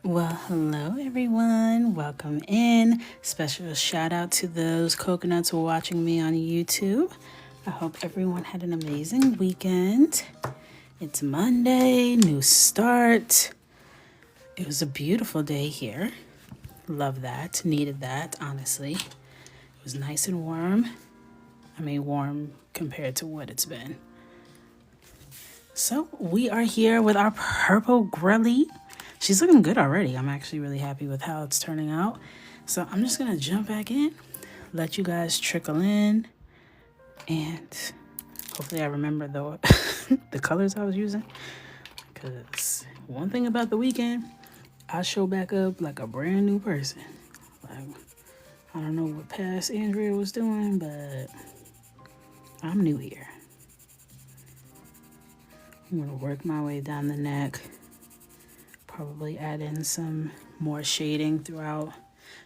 Well, hello everyone. Welcome in. Special shout out to those coconuts watching me on YouTube. I hope everyone had an amazing weekend. It's Monday, new start. It was a beautiful day here. Love that. Needed that, honestly. It was nice and warm. I mean, warm compared to what it's been. So, we are here with our purple grelly. She's looking good already. I'm actually really happy with how it's turning out. So I'm just going to jump back in, let you guys trickle in, and hopefully I remember the colors I was using. Because one thing about the weekend, I show back up like a brand new person. Like, I don't know what past Andrea was doing, but I'm new here. I'm going to work my way down the neck. Probably add in some more shading throughout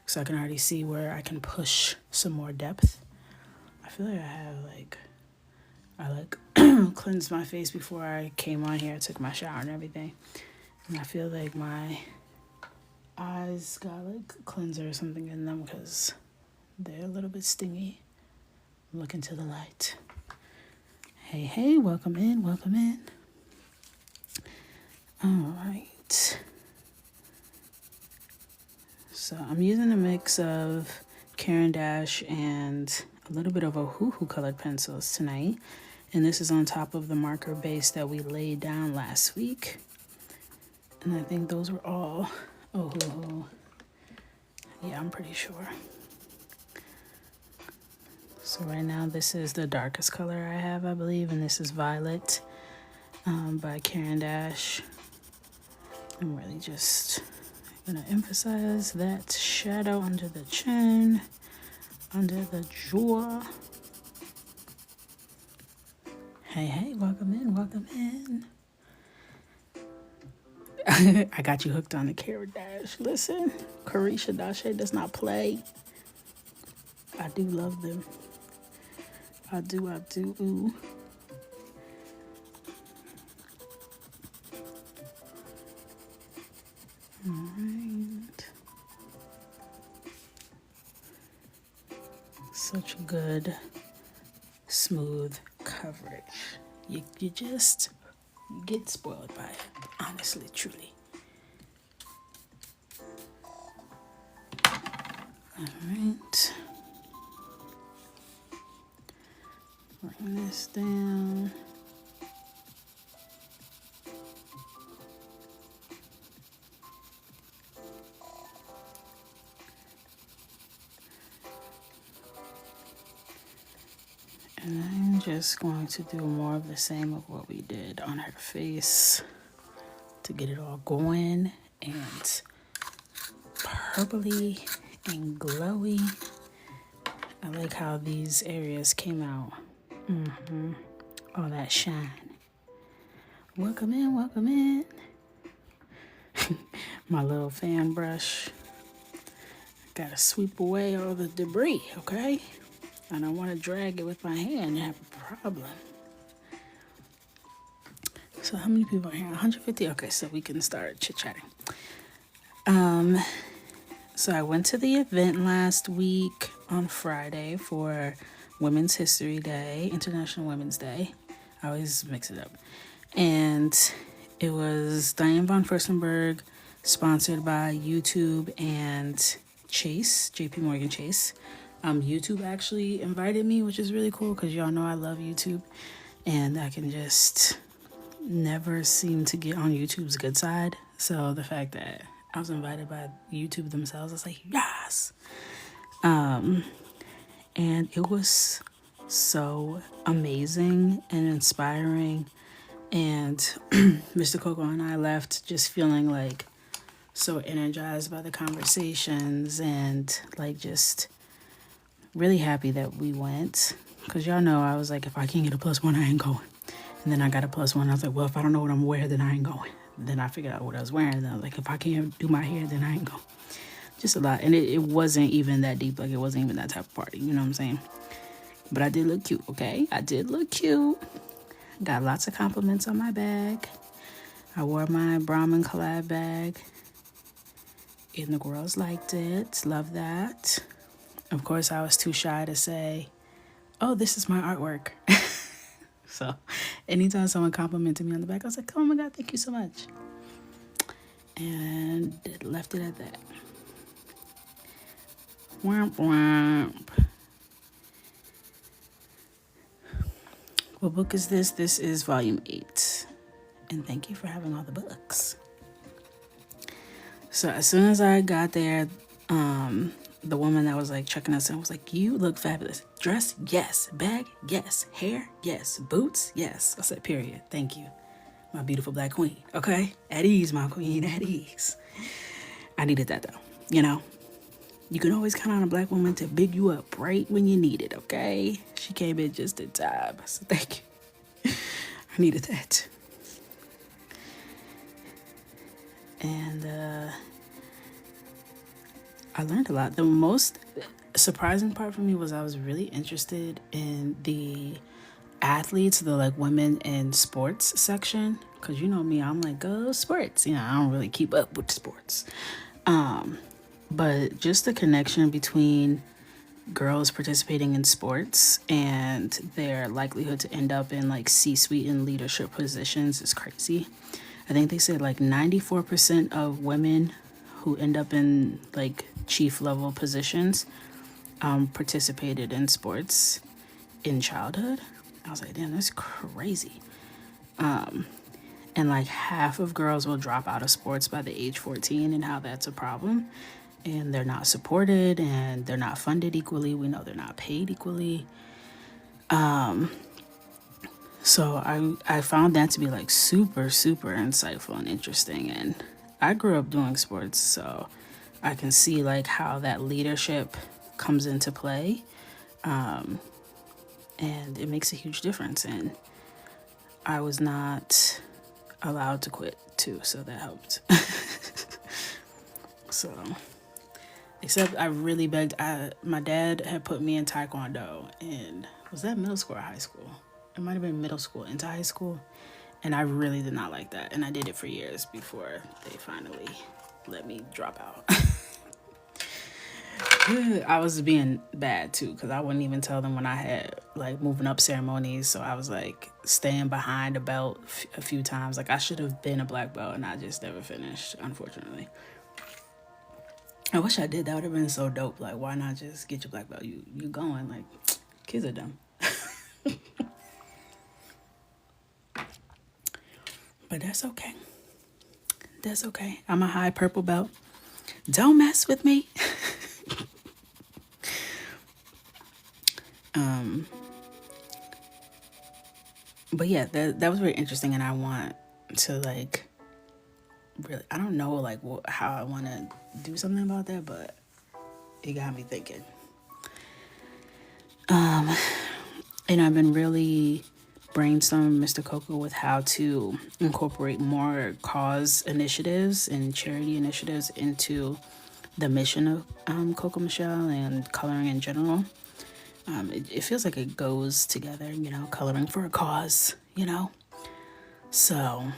so I can already see where I can push some more depth. I feel like I cleansed my face before I came on here. I took my shower and everything. And I feel like my eyes got like cleanser or something in them because they're a little bit stingy. Look into the light. Hey, welcome in. All right. So I'm using a mix of Caran d'Ache and a little bit of a hoo-hoo colored pencils tonight. And this is on top of the marker base that we laid down last week. And I think those were all hoo-hoo. Yeah, I'm pretty sure. So right now this is the darkest color I have, I believe. And this is Violet by Caran d'Ache. I'm really just gonna emphasize that shadow under the chin, under the jaw. Hey, welcome in. I got you hooked on the Caran d'Ache. Listen, Carisha Dashe does not play. I do love them. I do. Ooh. All right. Such good, smooth coverage. You just get spoiled by it, honestly, truly. All right. Bring this down. And I'm just going to do more of the same of what we did on her face to get it all going and purpley and glowy. I like how these areas came out. All that shine. Welcome in. My little fan brush. Gotta sweep away all the debris, okay? I don't want to drag it with my hand and have a problem. So how many people are here? 150? Okay, so we can start chit-chatting. So I went to the event last week on Friday for Women's History Day, International Women's Day. I always mix it up. And it was Diane von Furstenberg, sponsored by YouTube and Chase, JP Morgan Chase. YouTube actually invited me, which is really cool because y'all know I love YouTube. And I can just never seem to get on YouTube's good side. So the fact that I was invited by YouTube themselves, I was like, yes. And it was so amazing and inspiring. And Mr. Coco and I left just feeling like so energized by the conversations and like just really happy that we went. Because y'all know I was like, if I can't get a +1, I ain't going. And then I got a +1. I was like, well, if I don't know what I'm wearing, then I ain't going. Then I figured out what I was wearing. And I was like, if I can't do my hair, then I ain't going. Just a lot. And it wasn't even that deep. Like, it wasn't even that type of party. You know what I'm saying? But I did look cute, okay? I did look cute. Got lots of compliments on my bag. I wore my Brahmin collab bag. and the girls liked it. Love that. Of course, I was too shy to say, oh, this is my artwork. So anytime someone complimented me on the back, I was like, oh my God, thank you so much. And left it at that. Womp womp. What book is this? This is volume 8. And thank you for having all the books. So as soon as I got there, the woman that was like checking us in was like, you look fabulous. Dress, yes. Bag, yes. Hair, yes. Boots, yes. I said, period. Thank you, my beautiful black queen. Okay? At ease, my queen, at ease. I needed that though. You know, you can always count on a black woman to big you up right when you need it, okay? She came in just in time. So thank you. I needed that. And I learned a lot. The most surprising part for me was I was really interested in the athletes, the like women in sports section. Because you know me, I'm like, go sports. You know, I don't really keep up with sports. But just the connection between girls participating in sports and their likelihood to end up in like C-suite and leadership positions is crazy. I think they said like 94% of women who end up in like chief level positions participated in sports in childhood. I was like, damn, that's crazy. And like half of girls will drop out of sports by the age 14, and how that's a problem. And they're not supported and they're not funded equally. We know they're not paid equally. So I found that to be like super, super insightful and interesting. And I grew up doing sports, so I can see like how that leadership comes into play. And it makes a huge difference. And I was not allowed to quit too, so that helped. So, except I really begged. My dad had put me in Taekwondo, and was that middle school or high school? It might have been middle school into high school, and I really did not like that. And I did it for years before they finally let me drop out. I was being bad too, because I wouldn't even tell them when I had like moving up ceremonies. So I was like staying behind a belt a few times. Like I should have been a black belt, and I just never finished, unfortunately. I wish I did. That would have been so dope. Like, why not just get your black belt? You going. Like, kids are dumb. But that's okay. That's okay. I'm a high purple belt. Don't mess with me. But yeah, that was very interesting, and I want to like really, I don't know like how I want to do something about that, but it got me thinking. And I've been really brainstorming Mr. Coco with how to incorporate more cause initiatives and charity initiatives into the mission of Coco Michelle and coloring in general. It feels like it goes together, you know, coloring for a cause, you know. So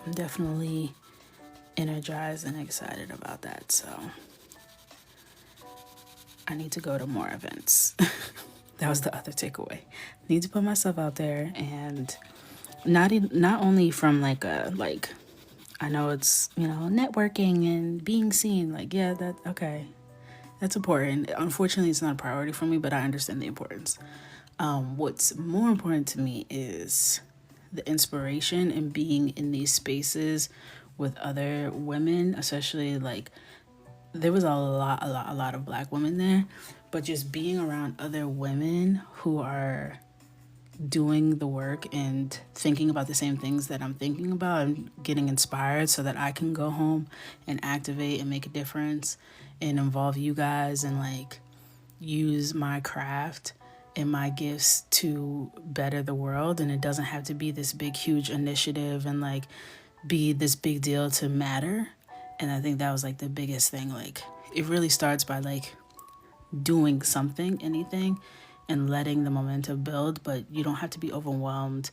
I'm definitely energized and excited about that. So I need to go to more events. That was the other takeaway. I need to put myself out there, and not only from like I know it's, you know, networking and being seen. Like, yeah, that's important. Unfortunately, it's not a priority for me, but I understand the importance. What's more important to me is the inspiration and being in these spaces with other women, especially like there was a lot of black women there, but just being around other women who are doing the work and thinking about the same things that I'm thinking about and getting inspired so that I can go home and activate and make a difference and involve you guys and like use my craft and my gifts to better the world. And it doesn't have to be this big, huge initiative and like be this big deal to matter. And I think that was like the biggest thing. Like it really starts by like doing something, anything, and letting the momentum build, but you don't have to be overwhelmed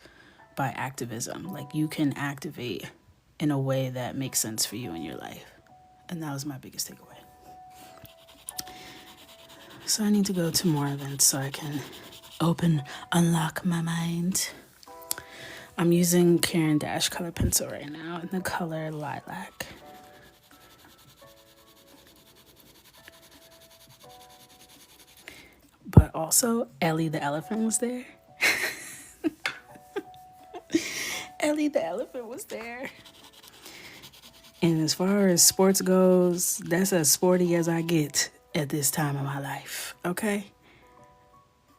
by activism. Like you can activate in a way that makes sense for you in your life. And that was my biggest takeaway. So I need to go to more events so I can unlock my mind. I'm using Caran d'Ache color pencil right now in the color Lilac. But also, Ellie the elephant was there. Ellie the elephant was there. And as far as sports goes, that's as sporty as I get at this time of my life, okay?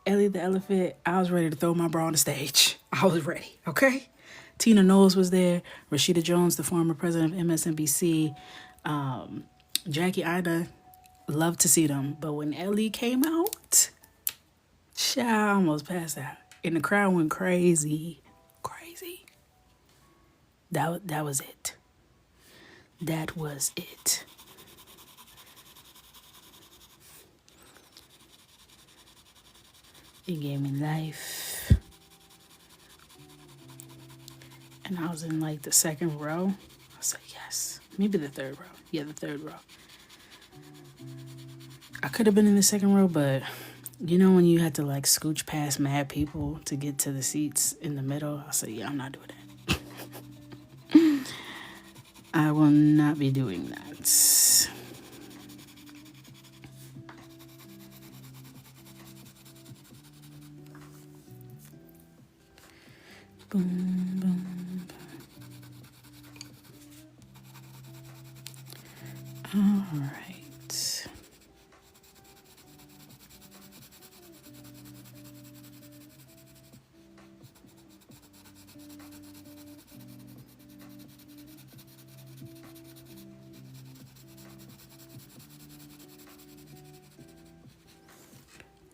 Ellie the elephant, I was ready to throw my bra on the stage. I was ready, okay? Tina Knowles was there. Rashida Jones, the former president of MSNBC. Jackie Ida, loved to see them. But when Ellie came out, I almost passed out. And the crowd went crazy. Crazy. That was it. That was it. It gave me life. And I was in like the second row. I said, yes. Maybe the third row. Yeah, the third row. I could have been in the second row, but you know when you had to like scooch past mad people to get to the seats in the middle? I said, yeah, I'm not doing that. I will not be doing that. Boom, boom, boom. All right.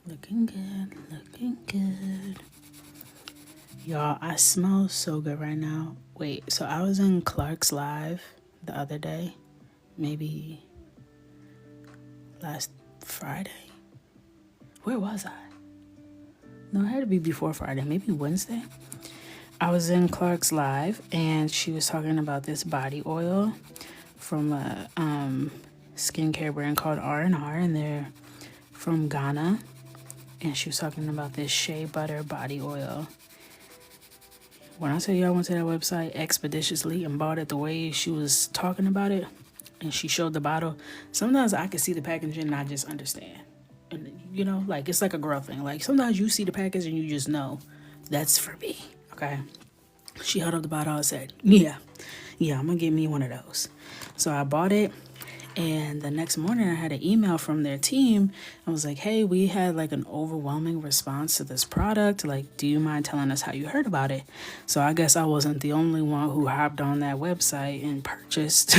Looking good, looking good. Y'all, I smell so good right now. Wait, so I was in Clark's Live the other day. Maybe last Friday. Where was I? No, it had to be before Friday. Maybe Wednesday. I was in Clark's Live and she was talking about this body oil from a skincare brand called R&R, and they're from Ghana. And she was talking about this shea butter body oil. When I tell you I went to that website expeditiously and bought it the way she was talking about it, and she showed the bottle, sometimes I can see the packaging and I just understand. And you know, like it's like a girl thing. Like sometimes you see the package and you just know that's for me. Okay. She held up the bottle and said, yeah, I'm gonna get me one of those. So I bought it. And the next morning I had an email from their team. I was like, hey, we had like an overwhelming response to this product. Like, do you mind telling us how you heard about it? So I guess I wasn't the only one who hopped on that website and purchased.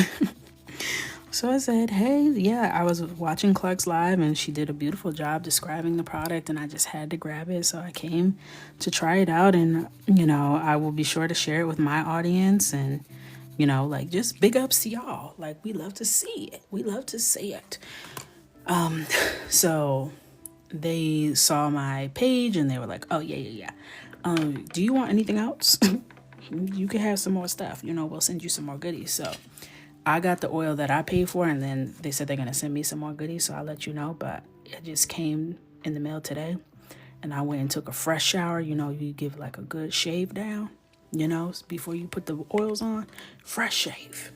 So I said, hey, yeah, I was watching Clark's Live and she did a beautiful job describing the product and I just had to grab it. So I came to try it out, and, you know, I will be sure to share it with my audience. And you know, like just big ups to y'all. Like we love to see it. We love to see it. So they saw my page and they were like, oh yeah. Do you want anything else? You can have some more stuff. You know, we'll send you some more goodies. So I got the oil that I paid for, and then they said they're gonna send me some more goodies. So I'll let you know. But it just came in the mail today, and I went and took a fresh shower. You know, you give like a good shave down. You know, before you put the oils on, fresh shave.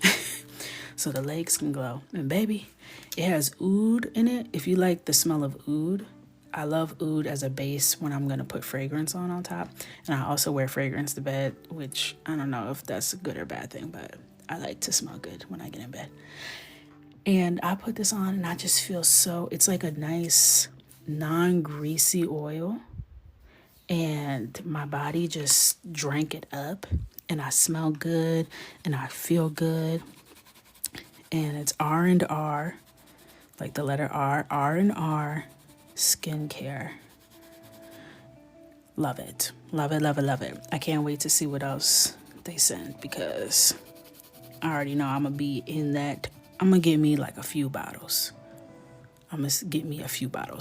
So the legs can glow. And baby, it has oud in it. If you like the smell of oud, I love oud as a base when I'm going to put fragrance on top. And I also wear fragrance to bed, which I don't know if that's a good or bad thing, but I like to smell good when I get in bed. And I put this on and I just feel it's like a nice non-greasy oil. And my body just drank it up, and I smell good and I feel good. And it's R&R, like the letter R&R skincare. Love it. Love it, love it, love it. I can't wait to see what else they send, because I already know I'm going to be in that. I'm going to get me like a few bottles.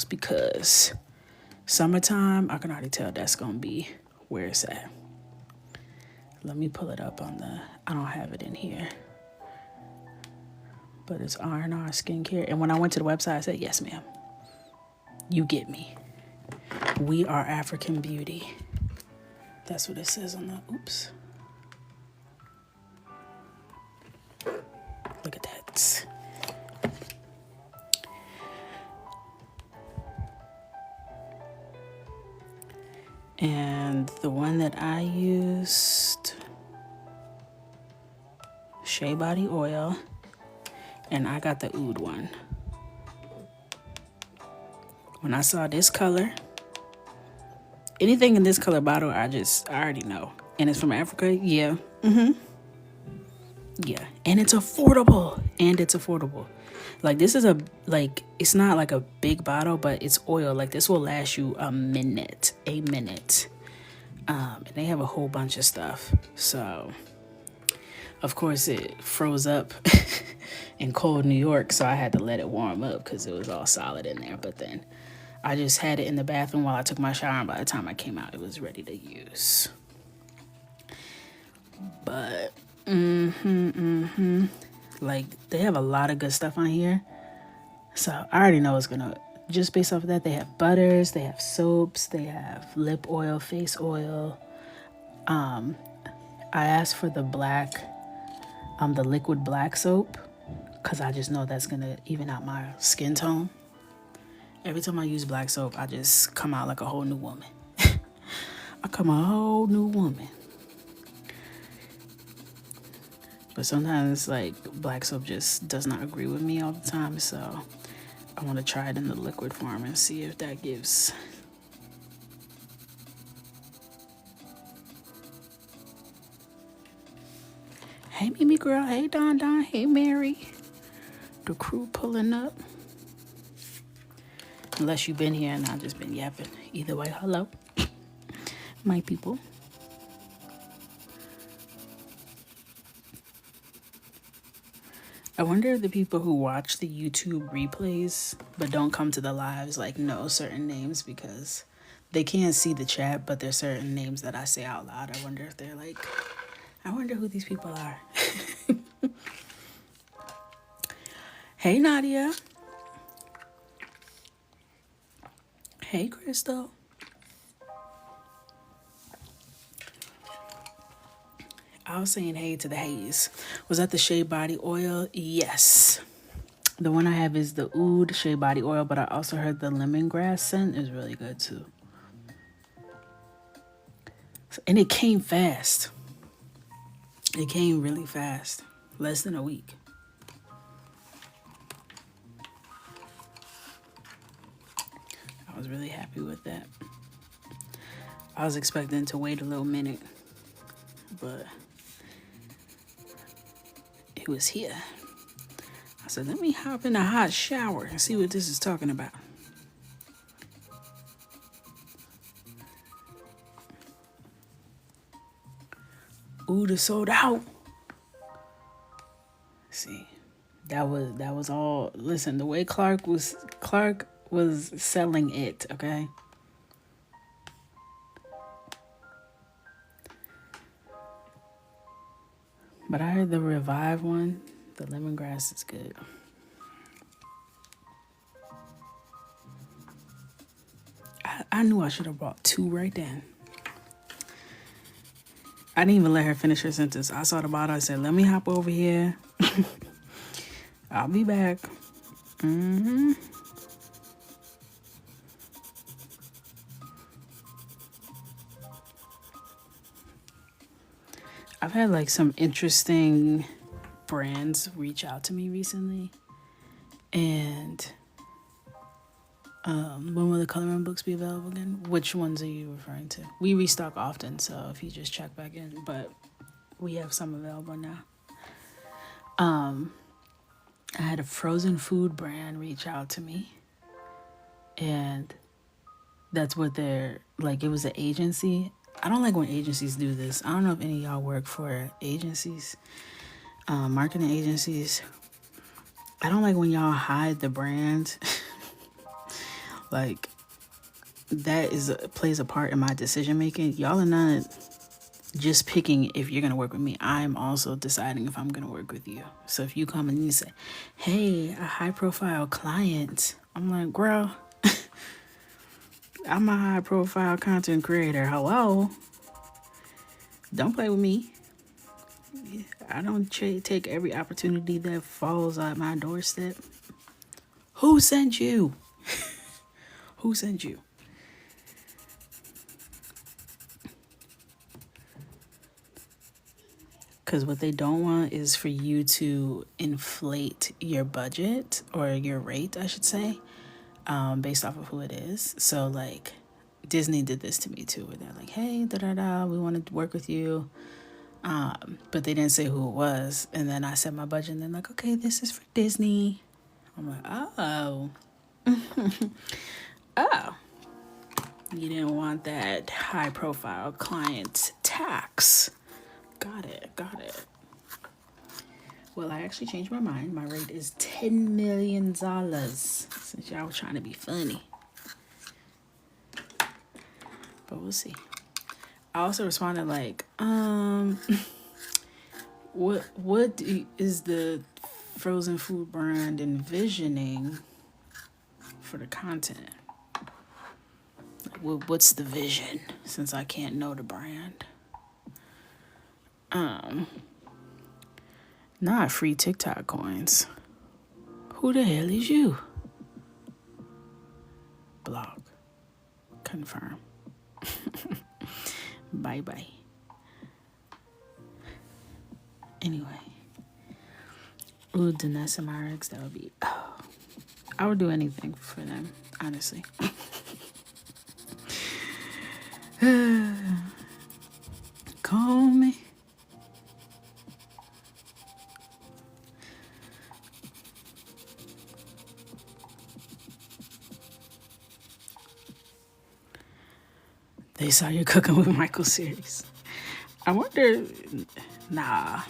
Because summertime, I can already tell that's going to be where it's at. Let me pull it up on the, I don't have it in here, but it's R&R Skincare. And when I went to the website, I said, yes, ma'am. You get me. We are African beauty. That's what it says on the, oops. Look at that. And the one that I used, Shea Body Oil, and I got the Oud one. When I saw this color, anything in this color bottle, I already know. And it's from Africa, yeah. Yeah, and it's affordable. Like, this is it's not like a big bottle, but it's oil. Like, this will last you a minute. And they have a whole bunch of stuff. So, of course, it froze up in cold New York, so I had to let it warm up because it was all solid in there. But then I just had it in the bathroom while I took my shower, and by the time I came out, it was ready to use. But like, they have a lot of good stuff on here, so I already know it's gonna, just based off of that. They have butters, they have soaps, they have lip oil, face oil. I asked for the black, the liquid black soap, because I just know that's gonna even out my skin tone. Every time I use black soap, I just come out like a whole new woman. I come a whole new woman. But sometimes, like, black soap just does not agree with me all the time, so I want to try it in the liquid form and see if that gives. Hey, Mimi girl. Hey, Don Don. Hey, Mary. The crew pulling up. Unless you've been here and I've just been yapping. Either way, hello, my people. I wonder if the people who watch the YouTube replays but don't come to the lives, like, know certain names, because they can't see the chat, but there's certain names that I say out loud. I wonder if they're like, I wonder who these people are. Hey, Nadia. Hey, Crystal. I was saying hey to the haze. Was that the Shea Body Oil? Yes. The one I have is the Oud Shea Body Oil, but I also heard the lemongrass scent is really good too. And it came fast. It came really fast. Less than a week. I was really happy with that. I was expecting to wait a little minute, but it was here. I said, let me hop in a hot shower and see what this is talking about. Ooh, the sold out. See, that was all. Listen, the way Clark was selling it, okay? But I heard the Revive one, the lemongrass is good. I knew I should have brought two right then. I didn't even let her finish her sentence. I saw the bottle. I said, let me hop over here. I'll be back. I've had like some interesting brands reach out to me recently. And when will the coloring books be available again? Which ones are you referring to? We restock often, so if you just check back in, but we have some available now. I had a frozen food brand reach out to me, and that's what they're like. It was an agency. I don't like when agencies do this. I don't know if any of y'all work for agencies, marketing agencies. I don't like when y'all hide the brand. Like, that plays a part in my decision making. Y'all are not just picking if you're going to work with me. I'm also deciding if I'm going to work with you. So if you come and you say, hey, a high profile client, I'm like, girl, I'm a high profile content creator. Hello. Don't play with me. I don't take every opportunity that falls at my doorstep. Who sent you? Who sent you? Because what they don't want is for you to inflate your budget or your rate, I should say, based off of who it is. So, like, Disney did this to me too, where they're like, hey, da-da-da, we want to work with you. But they didn't say who it was. And then I set my budget and they're like, okay, this is for Disney. I'm like, oh. Oh. You didn't want that high profile client tax. Got it. Well, I actually changed my mind. My rate is $10 million since y'all were trying to be funny. But we'll see. I also responded like, what is the frozen food brand envisioning for the content? What's the vision, since I can't know the brand? Not free TikTok coins. Who the hell is you? Block. Confirm. Bye. Anyway. Ooh, Danessa Marix, that would be... Oh, I would do anything for them, honestly. Call me. They saw you cooking with Michael series. I wonder... Nah.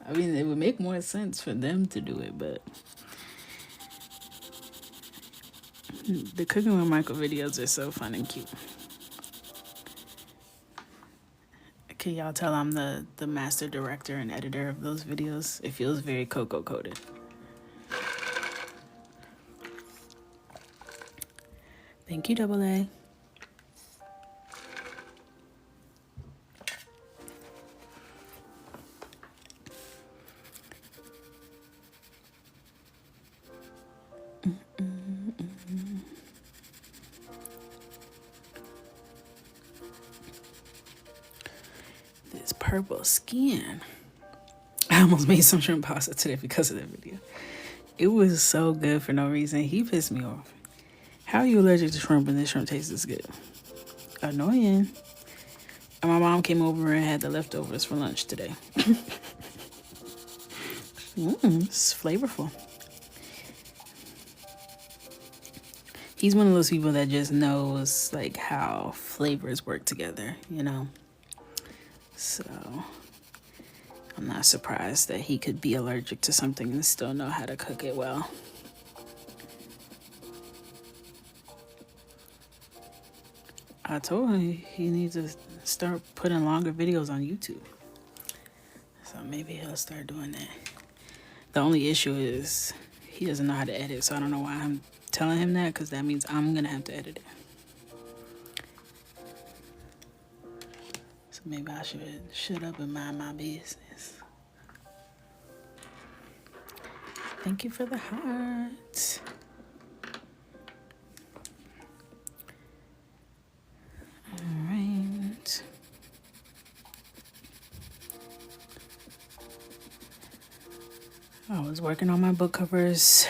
I mean, it would make more sense for them to do it, but... The cooking with Michael videos are so fun and cute. Can y'all tell I'm the master director and editor of those videos? It feels very Coco coded. Thank you, Double A. This purple skin. I almost made some shrimp pasta today because of that video. It was so good for no reason. He pissed me off. How are you allergic to shrimp and this shrimp tastes this good? Annoying. And my mom came over and had the leftovers for lunch today. It's flavorful. He's one of those people that just knows like how flavors work together, you know? So I'm not surprised that he could be allergic to something and still know how to cook it well. I told him he needs to start putting longer videos on YouTube. So maybe he'll start doing that. The only issue is he doesn't know how to edit, so I don't know why I'm telling him that, because that means I'm going to have to edit it. So maybe I should shut up and mind my business. Thank you for the heart. Alright. I was working on my book covers.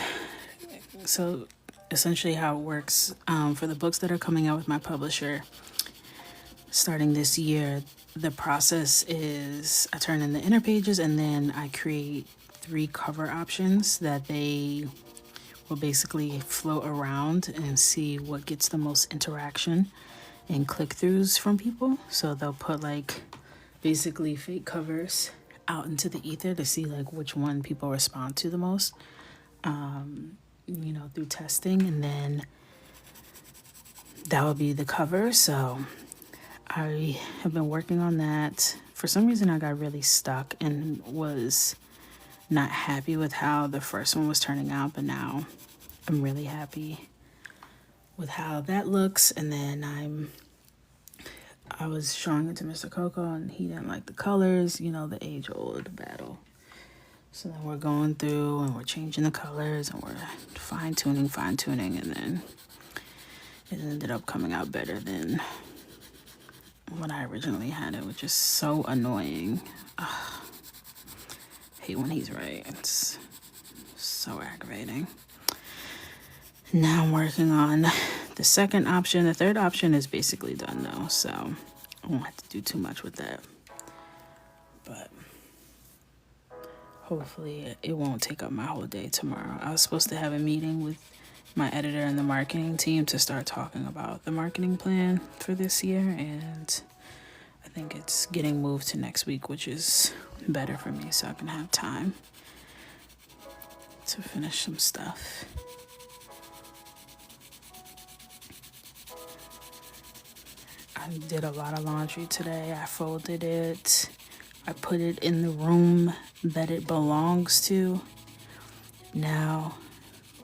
So essentially how it works, for the books that are coming out with my publisher starting this year, the process is I turn in the inner pages and then I create 3 cover options that they will basically float around and see what gets the most interaction and click-throughs from people. So they'll put like basically fake covers out into the ether to see like which one people respond to the most, you know, through testing, and then that would be the cover. So I have been working on that. For some reason, I got really stuck and was not happy with how the first one was turning out, but now I'm really happy with how that looks. And then I was showing it to Mr. Coco and he didn't like the colors, the age-old battle. So then we're going through and we're changing the colors and we're fine-tuning, and then it ended up coming out better than when I originally had it, which is so annoying. Hate when he's right. It's so aggravating. Now I'm working on the second option. The third option is basically done though, so I won't have to do too much with that. But hopefully it won't take up my whole day tomorrow. I was supposed to have a meeting with my editor and the marketing team to start talking about the marketing plan for this year, and I think it's getting moved to next week, which is better for me so I can have time to finish some stuff. I did a lot of laundry today. I folded it. I put it in the room that it belongs to. Now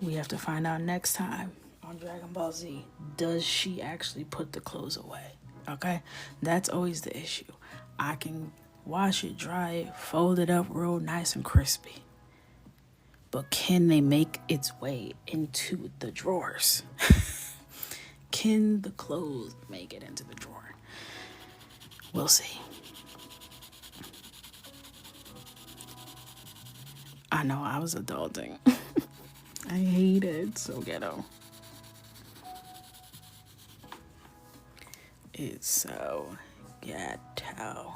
we have to find out next time on Dragon Ball Z, does she actually put the clothes away? Okay? That's always the issue. I can wash it, dry it, fold it up real nice and crispy. But can they make its way into the drawers? Can the clothes make it into the drawer? We'll see. I know I was adulting. I hate it. It's so ghetto. It's so ghetto.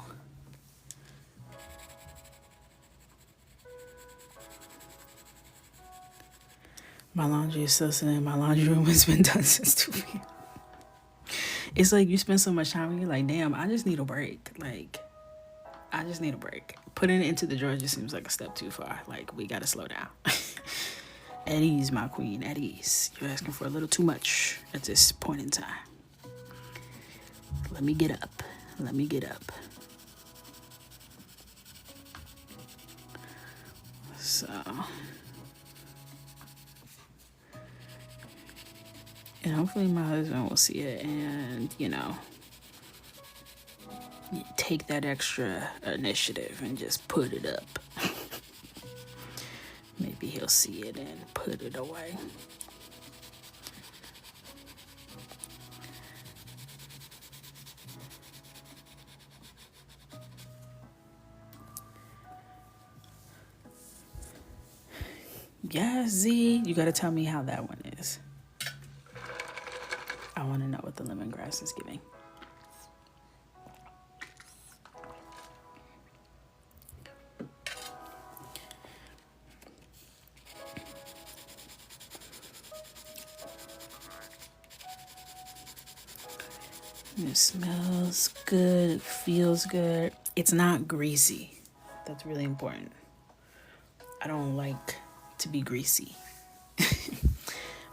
My laundry is still sitting in my laundry room. It's been done since 2 p.m. It's like you spend so much time and you're like, damn, I just need a break. I just need a break. Putting it into the drawer just seems like a step too far. We gotta slow down. At ease, my queen, at ease. You're asking for a little too much at this point in time. Let me get up. So, and hopefully my husband will see it and, take that extra initiative and just put it up. Maybe he'll see it and put it away. Yeah, Z, you gotta tell me how that one is. I want to know what the lemongrass is giving. It smells good. It feels good. It's not greasy. That's really important. I don't like to be greasy.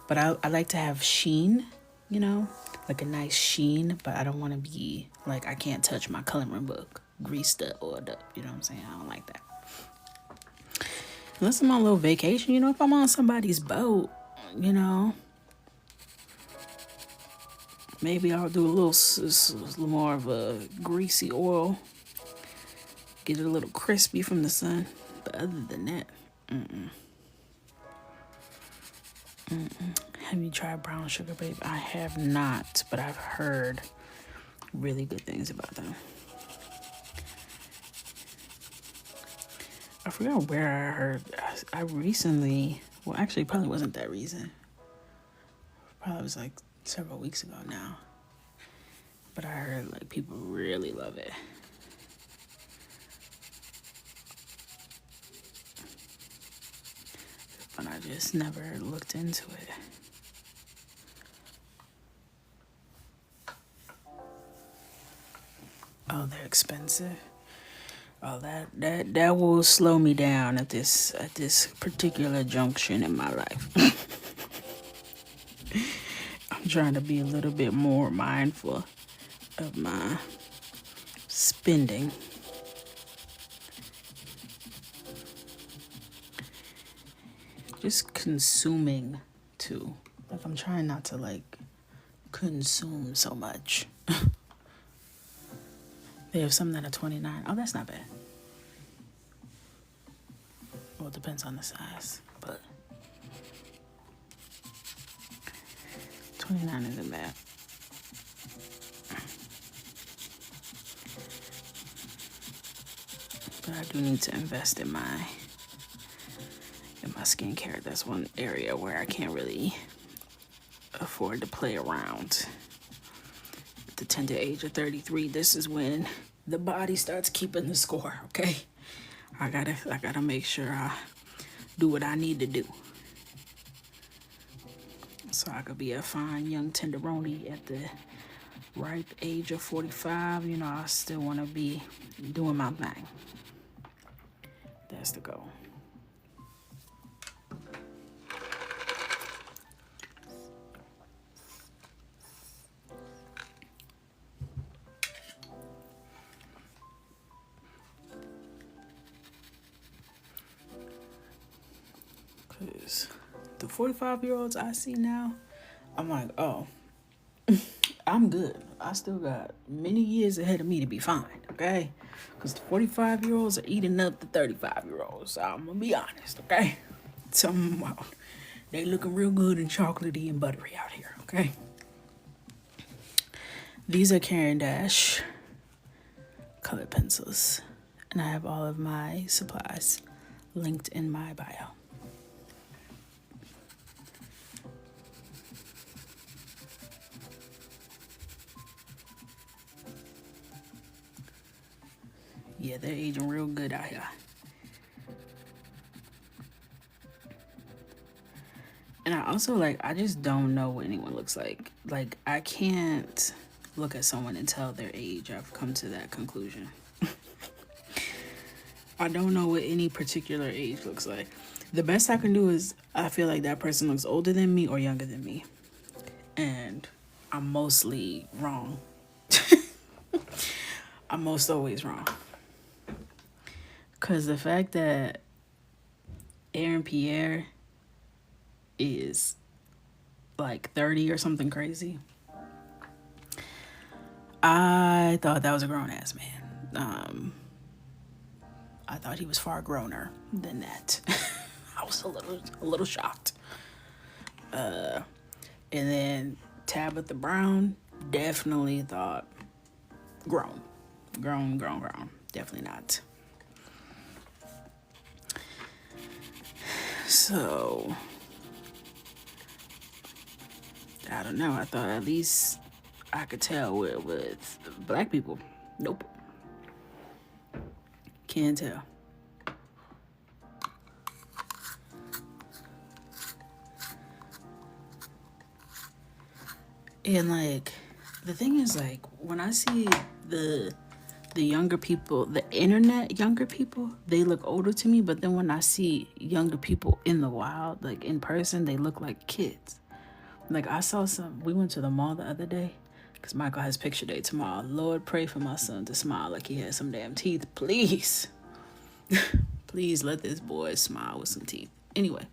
But I like to have sheen, like a nice sheen. But I don't want to be like, I can't touch my coloring book greased up, oiled up. You know what I'm saying? I don't like that. Unless I'm on a little vacation, if I'm on somebody's boat, maybe I'll do a little more of a greasy oil. Get it a little crispy from the sun. But other than that, Have you tried brown sugar, babe? I have not, but I've heard really good things about them. I forgot where I heard. I recently, well, actually, probably wasn't that recent. Probably was like several weeks ago now. But I heard people really love it. But I just never looked into it. Oh, they're expensive. Oh, that will slow me down at this particular junction in my life. I'm trying to be a little bit more mindful of my spending. Just consuming too. Like, I'm trying not to like consume so much. They have some that are $29. Oh, that's not bad. Well, it depends on the size, but $29 isn't bad. But I do need to invest in my skincare. That's one area where I can't really afford to play around. At the tender age of 33, this is when the body starts keeping the score, okay? I gotta make sure I do what I need to do, so I could be a fine young tenderoni at the ripe age of 45. You know, I still want to be doing my thing. That's the goal. Because the 45-year-olds I see now, I'm like, oh, I'm good. I still got many years ahead of me to be fine, okay? Because the 45-year-olds are eating up the 35-year-olds. I'm going to be honest, okay? Well, they looking real good and chocolatey and buttery out here, okay? These are Caran d'Ache colored pencils. And I have all of my supplies linked in my bio. Yeah, they're aging real good out here. And I also, I just don't know what anyone looks like. Like, I can't look at someone and tell their age. I've come to that conclusion. I don't know what any particular age looks like. The best I can do is I feel like that person looks older than me or younger than me. And I'm mostly wrong. I'm most always wrong. Because the fact that Aaron Pierre is 30 or something crazy, I thought that was a grown-ass man. I thought he was far growner than that. I was a little shocked. And then Tabitha Brown, definitely thought grown. Definitely not. So, I don't know. I thought at least I could tell with black people. Nope. Can't tell. And the thing is, when I see the younger people, the internet younger people, they look older to me. But then when I see younger people in the wild, in person, they look like kids. I saw we went to the mall the other day because Michael has picture day tomorrow. Lord, pray for my son to smile like he has some damn teeth. Please. Please let this boy smile with some teeth. Anyway,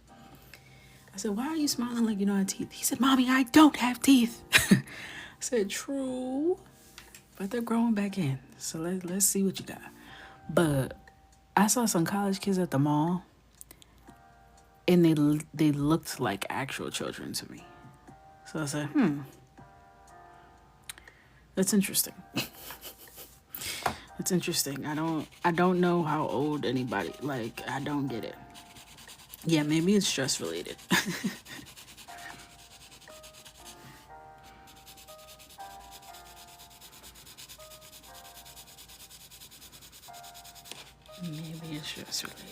I said, why are you smiling like you don't have teeth? He said, Mommy, I don't have teeth. I said, true. But they're growing back in. So let's see what you got. But I saw some college kids at the mall. And they looked like actual children to me. So I said, that's interesting. It's interesting. I don't know how old anybody, I don't get it. Yeah, maybe it's stress related. Maybe it's stress related.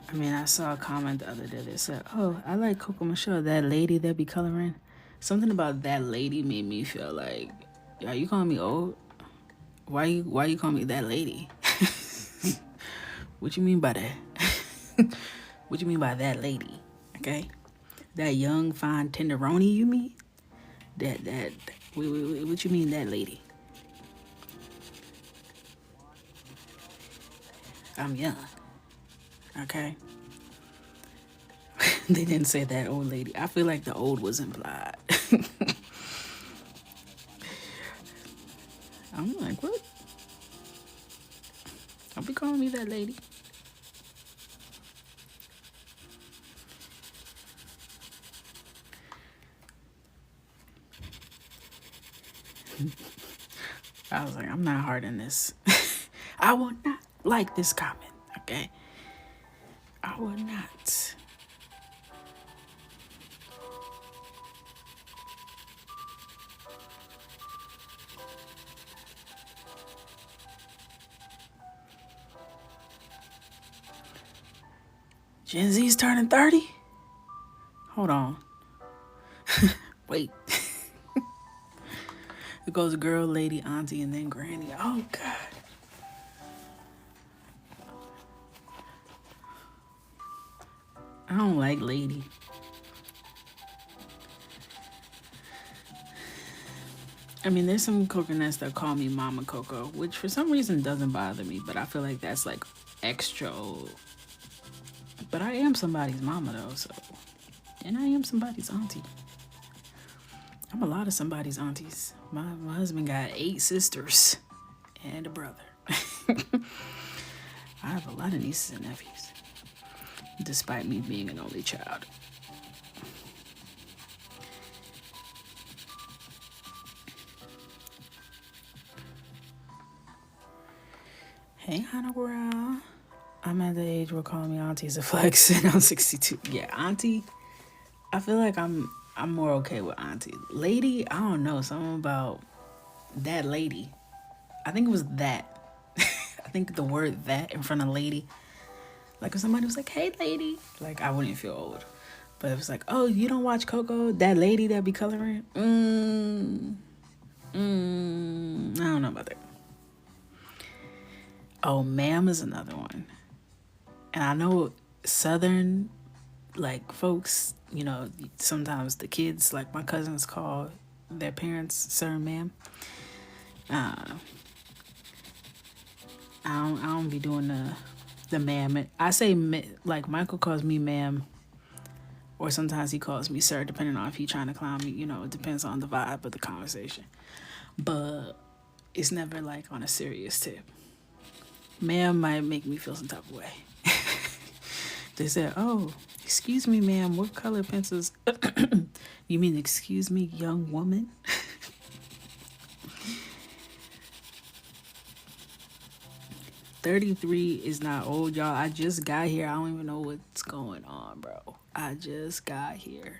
I mean, I saw a comment the other day that said, oh, I like Coco Michelle, that lady that be coloring. Something about that lady made me feel like, are you calling me old? Why you calling me that lady? What you mean by that? What you mean by that lady? Okay? That young, fine tenderoni, you mean? That, what you mean, that lady? I'm young. Okay? They didn't say that old lady. I feel like the old was implied. I'm like, what? Don't be calling me that lady. I was like, I'm not hard in this. I will not like this comment, okay? I will not. Gen Z's turning 30? Hold on. Wait. It goes girl, lady, auntie, and then granny. Oh, God. I don't like lady. I mean, there's some coconuts that call me Mama Coco, which for some reason doesn't bother me, but I feel like that's like extra old. But I am somebody's mama, though, so. And I am somebody's auntie. I'm a lot of somebody's aunties. My husband got 8 sisters and a brother. I have a lot of nieces and nephews, despite me being an only child. Hey, Hannah Brown. I'm at the age where calling me auntie is a flex, and I'm 62. Yeah, auntie. I feel like I'm more okay with auntie. Lady, I don't know. Something about that lady. I think it was that. I think the word that in front of lady. Like if somebody was like, hey, lady. Like I wouldn't feel old. But it was like, oh, you don't watch Coco? That lady that be coloring? I don't know about that. Oh, ma'am is another one. And I know Southern, like, folks, you know, sometimes the kids, like my cousins call their parents sir and ma'am. I don't be doing the ma'am. I say, like, Michael calls me ma'am, or sometimes he calls me sir, depending on if he's trying to clown me. You know, it depends on the vibe of the conversation. But it's never, like, on a serious tip. Ma'am might make me feel some type of way. They said, oh, excuse me, ma'am, what color pencils? You mean, excuse me, young woman? 33 is not old, y'all. I just got here. I don't even know what's going on, bro. I just got here.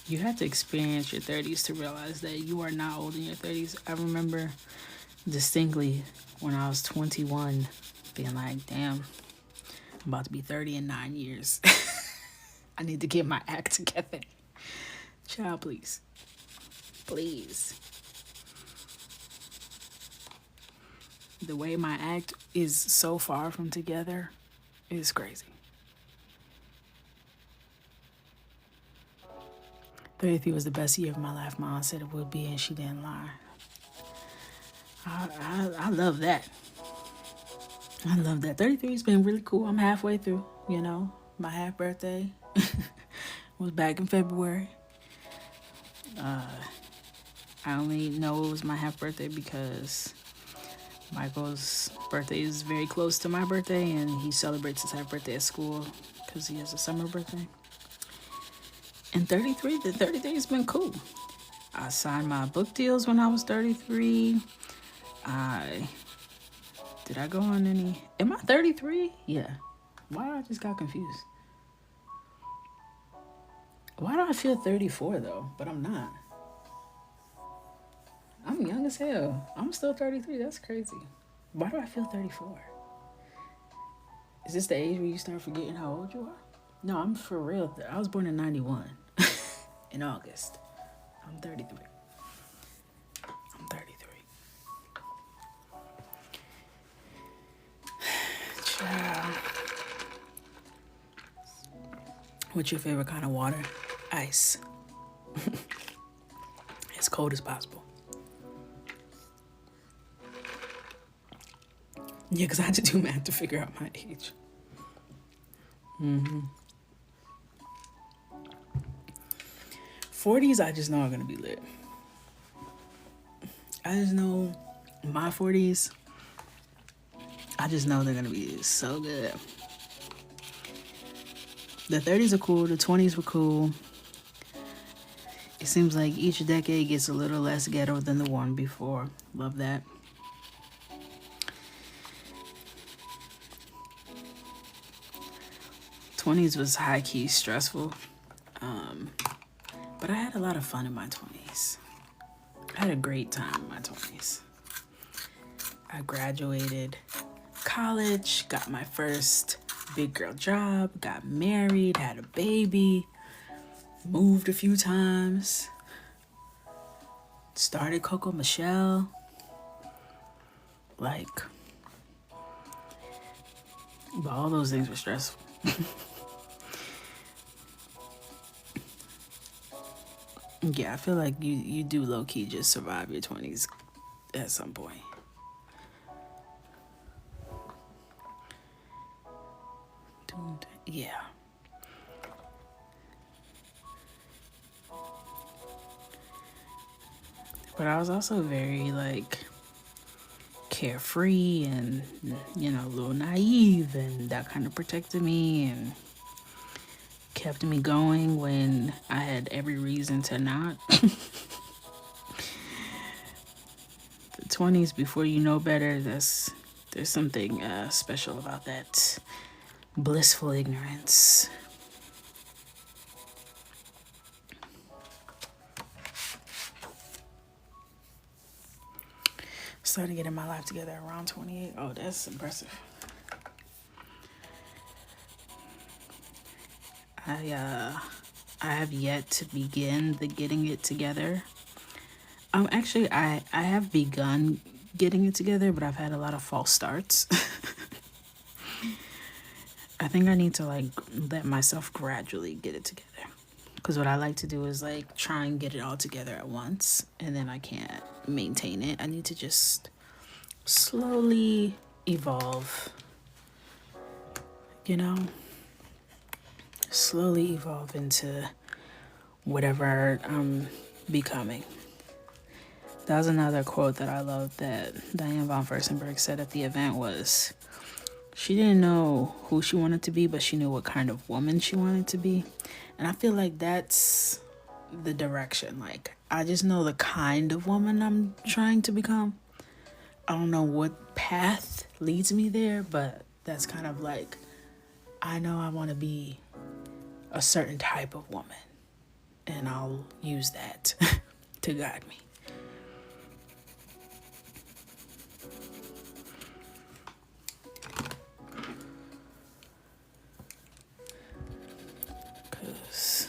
You have to experience your 30s to realize that you are not old in your 30s. I remember distinctly when I was 21 being like, damn, I'm about to be 30 in 9 years. I need to get my act together. Child, please. Please. The way my act is so far from together is crazy. 33 was the best year of my life. My aunt said it would be, and she didn't lie. I love that. I love that. 33 has been really cool. I'm halfway through, you know. My half birthday was back in February. I only know it was my half birthday because Michael's birthday is very close to my birthday, and he celebrates his half birthday at school because he has a summer birthday. And the 33 has been cool. I signed my book deals when I was 33. Did I go on any? Am I 33? Yeah. Why I just got confused? Why do I feel 34 though? But I'm not. I'm young as hell. I'm still 33. That's crazy. Why do I feel 34? Is this the age where you start forgetting how old you are? No, I'm for real. I was born in 91 in August. I'm 33. What's your favorite kind of water? Ice. As cold as possible. Yeah, because I had to do math to figure out my age. 40s, I just know are going to be lit. I just know my 40s, I just know they're going to be so good. The 30s are cool. The 20s were cool. It seems like each decade gets a little less ghetto than the one before. Love that. '20s was high-key stressful. But I had a lot of fun in my 20s. I had a great time in my 20s. I graduated college, got my first big girl job, got married, had a baby, moved a few times, started Coco Michelle. But all those things were stressful. Yeah, I feel like you do low-key just survive your 20s at some point. Yeah. But I was also very, carefree and, a little naive, and that kind of protected me and kept me going when I had every reason to not. The 20s, before you know better, there's something special about that blissful ignorance. Started getting my life together around 28. Oh, that's impressive. I have yet to begin the getting it together. Actually, I have begun getting it together, but I've had a lot of false starts. I think I need to let myself gradually get it together. Because what I like to do is try and get it all together at once, and then I can't maintain it. I need to just slowly evolve, slowly evolve into whatever I'm becoming. That was another quote that I loved that Diane von Furstenberg said at the event was, she didn't know who she wanted to be, but she knew what kind of woman she wanted to be. And I feel like that's the direction. I just know the kind of woman I'm trying to become. I don't know what path leads me there, but that's kind of I know I want to be a certain type of woman, and I'll use that to guide me. Because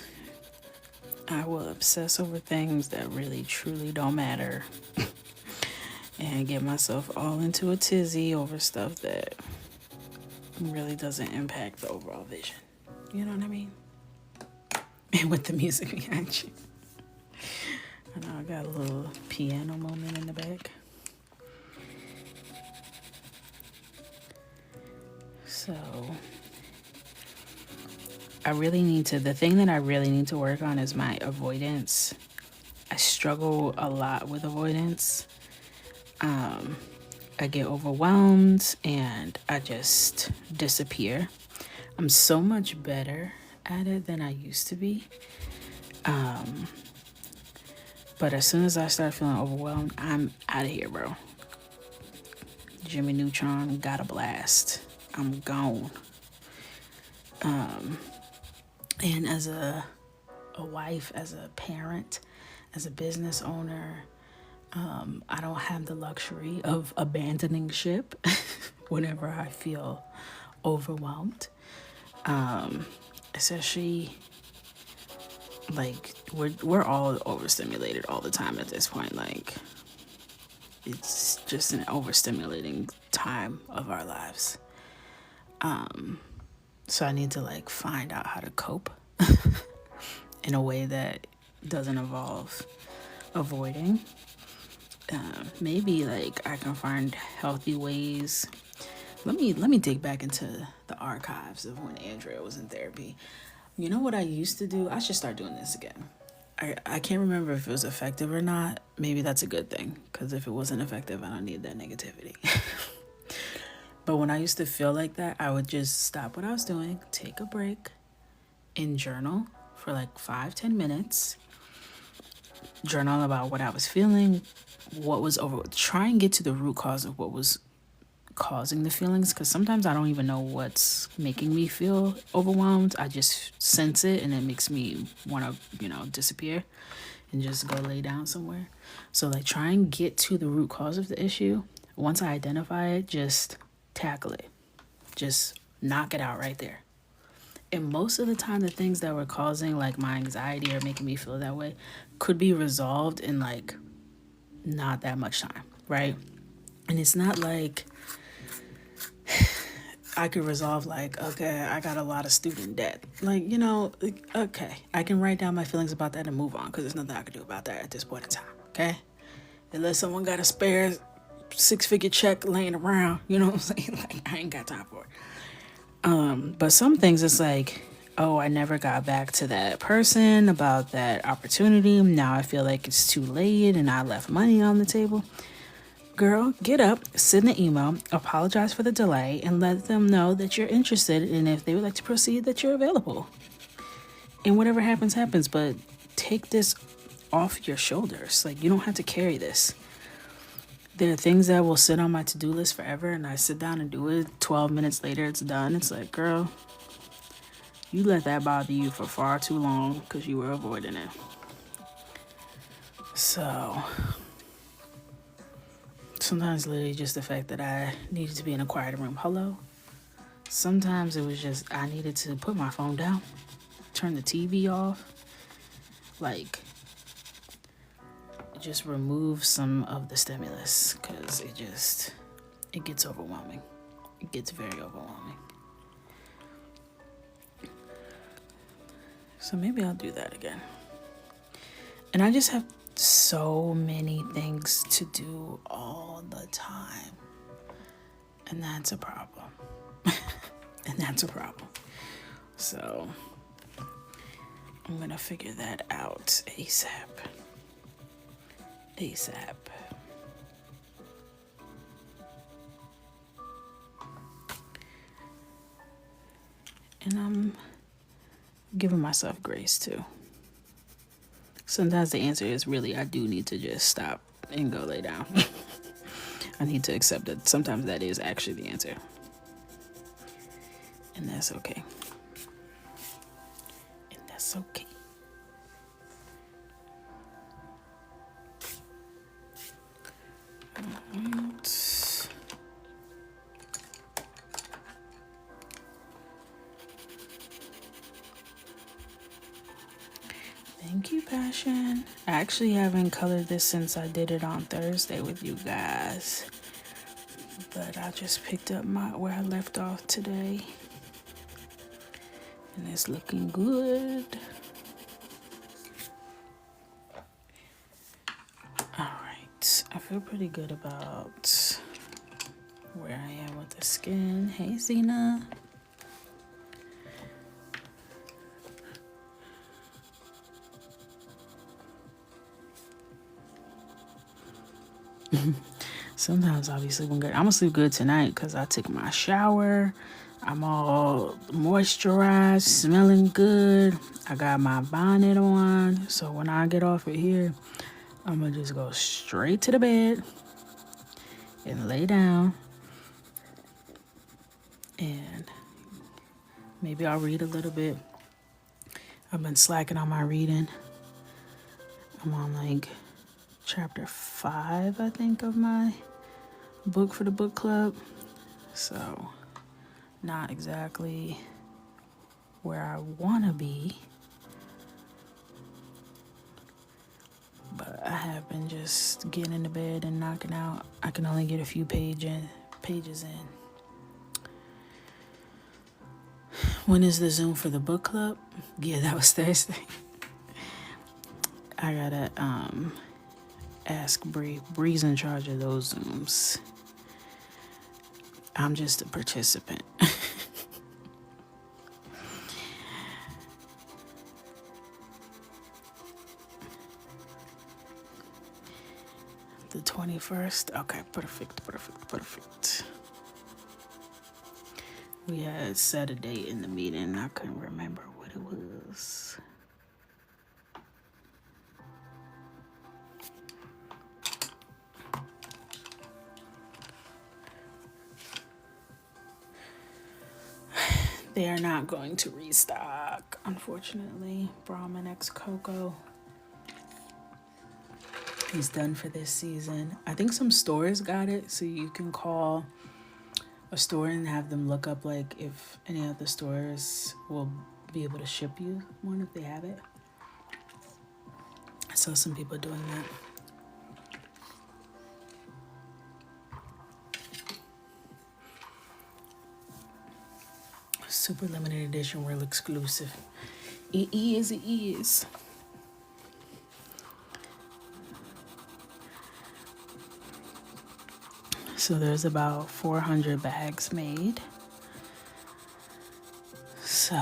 I will obsess over things that really truly don't matter and get myself all into a tizzy over stuff that really doesn't impact the overall vision. You know what I mean? And with the music behind you. I know I got a little piano moment in the back. So the thing that I really need to work on is my avoidance. I struggle a lot with avoidance. I get overwhelmed and I just disappear. I'm so much better at it than I used to be. But as soon as I start feeling overwhelmed, I'm out of here, bro. Jimmy Neutron got a blast. I'm gone. And as a wife, as a parent, as a business owner, I don't have the luxury of abandoning ship whenever I feel overwhelmed. Especially we're all overstimulated all the time at this point. It's just an overstimulating time of our lives. So I need to find out how to cope in a way that doesn't involve avoiding. Maybe like I can find healthy ways. Let me dig back into the archives of when Andrea was in therapy. You know what I used to do? I should start doing this again. I can't remember if it was effective or not. Maybe that's a good thing, because if it wasn't effective, I don't need that negativity. But when I used to feel like that, I would just stop what I was doing, take a break, and journal for like 5-10 minutes. Journal about what I was feeling, what was over. Try and get to the root cause of what was causing the feelings, because sometimes I don't even know what's making me feel overwhelmed. I just sense it and it makes me want to, disappear and just go lay down somewhere. So like try and get to the root cause of the issue. Once I identify it, just tackle it. Just knock it out right there. And most of the time, the things that were causing like my anxiety or making me feel that way could be resolved in like not that much time, right? And it's not like I could resolve like, okay, I got a lot of student debt. Like, okay, I can write down my feelings about that and move on, because there's nothing I can do about that at this point in time, okay? Unless someone got a spare 6-figure check laying around, you know what I'm saying? Like, I ain't got time for it. But some things it's like, oh, I never got back to that person about that opportunity. Now I feel like it's too late and I left money on the table. Girl, get up, send an email, apologize for the delay, and let them know that you're interested, and if they would like to proceed, that you're available. And whatever happens, happens, but take this off your shoulders. Like, you don't have to carry this. There are things that will sit on my to-do list forever, and I sit down and do it. 12 minutes later, it's done. It's like, girl, you let that bother you for far too long because you were avoiding it. So sometimes literally just the fact that I needed to be in a quiet room. Hello? Sometimes it was just I needed to put my phone down, turn the TV off, like just remove some of the stimulus, because it gets overwhelming. It gets very overwhelming. So maybe I'll do that again. And I just have so many things to do all the time. And that's a problem. So I'm going to figure that out ASAP. And I'm giving myself grace too. Sometimes the answer is really I do need to just stop and go lay down. I need to accept that sometimes that is actually the answer. And that's okay. Alright. Thank you, Passion. I actually haven't colored this since I did it on Thursday with you guys. But I just picked up where I left off today. And it's looking good. Alright. I feel pretty good about where I am with the skin. Hey, Zena. Sometimes I'll be sleeping good. I'm gonna sleep good tonight because I took my shower. I'm all moisturized, smelling good. I got my bonnet on. So when I get off of here, I'm gonna just go straight to the bed and lay down. And maybe I'll read a little bit. I've been slacking on my reading. I'm on like chapter 5, I think, of my book for the book club. So not exactly where I want to be, but I have been just getting into bed and knocking out. I can only get a few pages in. When is the Zoom for the book club? Yeah, that was Thursday. I gotta ask Bree. Bree's in charge of those Zooms. I'm just a participant. The 21st? Okay, perfect. We had set a date in the meeting. I couldn't remember what it was. They are not going to restock, unfortunately. Brahmin X Coco. He's done for this season. I think some stores got it, so you can call a store and have them look up like if any of the stores will be able to ship you one if they have it. I saw some people doing that. Super limited edition, real exclusive. It is. So there's about 400 bags made. So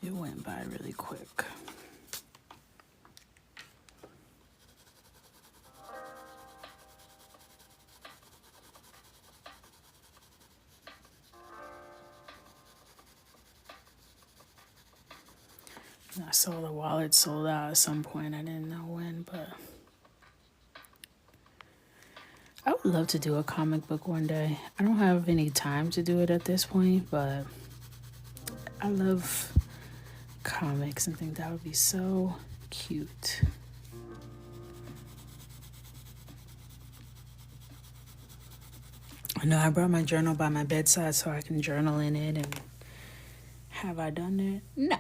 it went by really quick. I saw the wallet sold out at some point. I didn't know when, but I would love to do a comic book one day. I don't have any time to do it at this point, but I love comics and think that would be so cute. I know I brought my journal by my bedside so I can journal in it, and have I done that? No.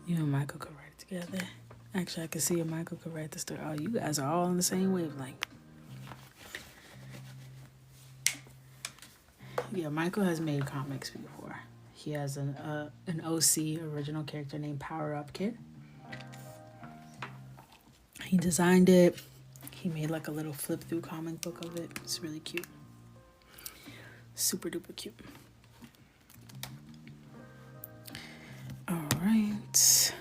You and Michael could write it together. Actually, I can see if Michael could write the story. Oh, you guys are all on the same wavelength. Yeah, Michael has made comics before. He has an OC, original character named Power Up Kid. He designed it. He made like a little flip through comic book of it. It's really cute. Super duper cute. All right.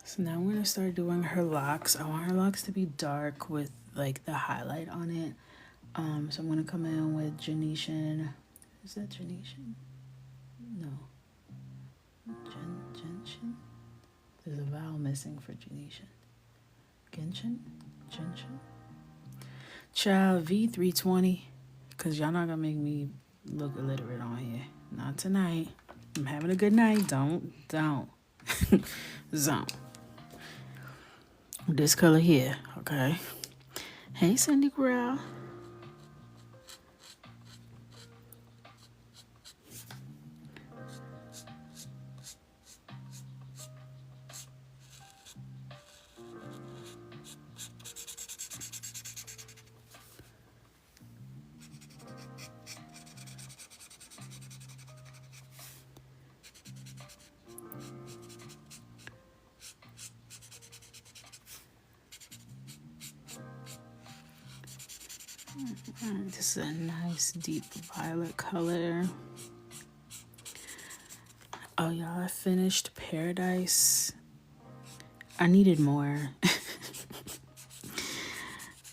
So now I'm gonna start doing her locks. I want her locks to be dark with like the highlight on it. So I'm gonna come in with Genetian. Is that Genetian? No. Gentian? There's a vowel missing for Genetian. Gentian? Child V320. Cause y'all not gonna make me look illiterate on here. Not tonight. I'm having a good night. Don't. Zone. This color here, okay? Hey, Cindy Corral. This is a nice deep violet color. Oh, y'all, I finished Paradise. I needed more.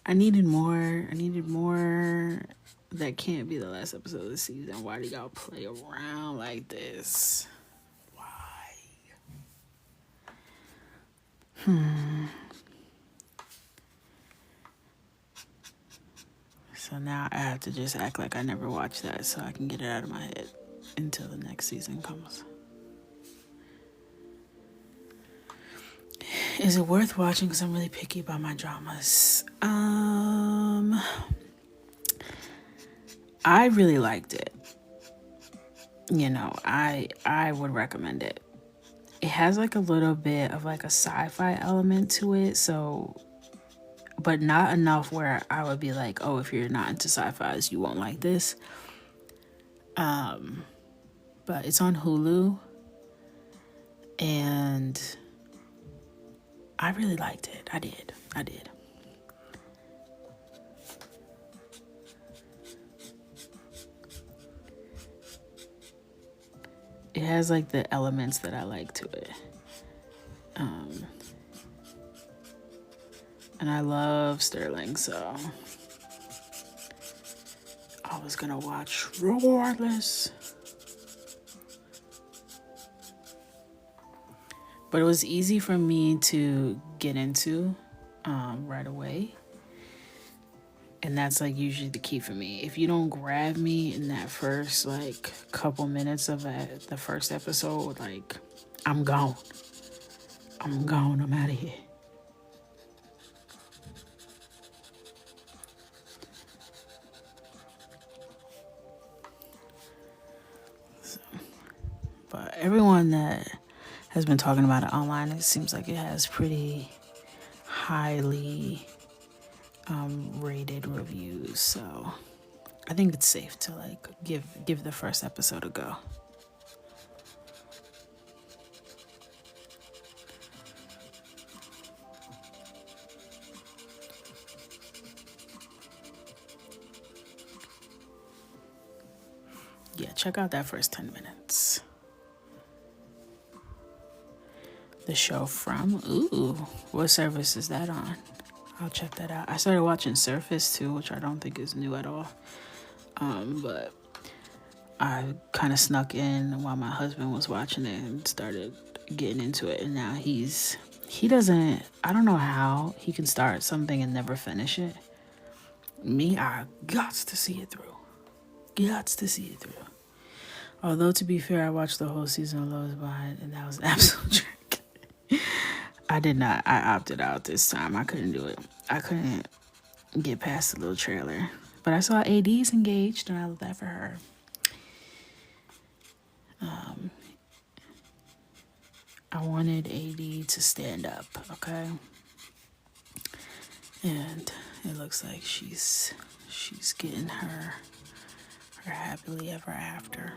I needed more. That can't be the last episode of the season. Why do y'all play around like this? Why? So now I have to just act like I never watched that so I can get it out of my head until the next season comes. Is it worth watching? Because I'm really picky about my dramas. I really liked it. I would recommend it. It has like a little bit of like a sci-fi element to it, so but not enough where I would be like, oh, if you're not into sci-fis, you won't like this. But it's on Hulu, and I really liked it. I did. It has like the elements that I like to it. And I love Sterling, so I was gonna watch regardless. But it was easy for me to get into right away. And that's like usually the key for me. If you don't grab me in that first like couple minutes of the first episode, like I'm gone. I'm out of here. But everyone that has been talking about it online, it seems like it has pretty highly rated reviews. So I think it's safe to like give the first episode a go. Yeah, check out that first 10 minutes. The show from, what service is that on? I'll check that out. I started watching Surface too, which I don't think is new at all. But I kind of snuck in while my husband was watching it and started getting into it. And now he doesn't, I don't know how he can start something and never finish it. Me, I gots to see it through. Although, to be fair, I watched the whole season of Love is Blind, and that was an absolute trick. I opted out this time. I couldn't do it. I couldn't get past the little trailer. But I saw AD's engaged, and I love that for her. I wanted AD to stand up, okay? And it looks like she's getting her happily ever after.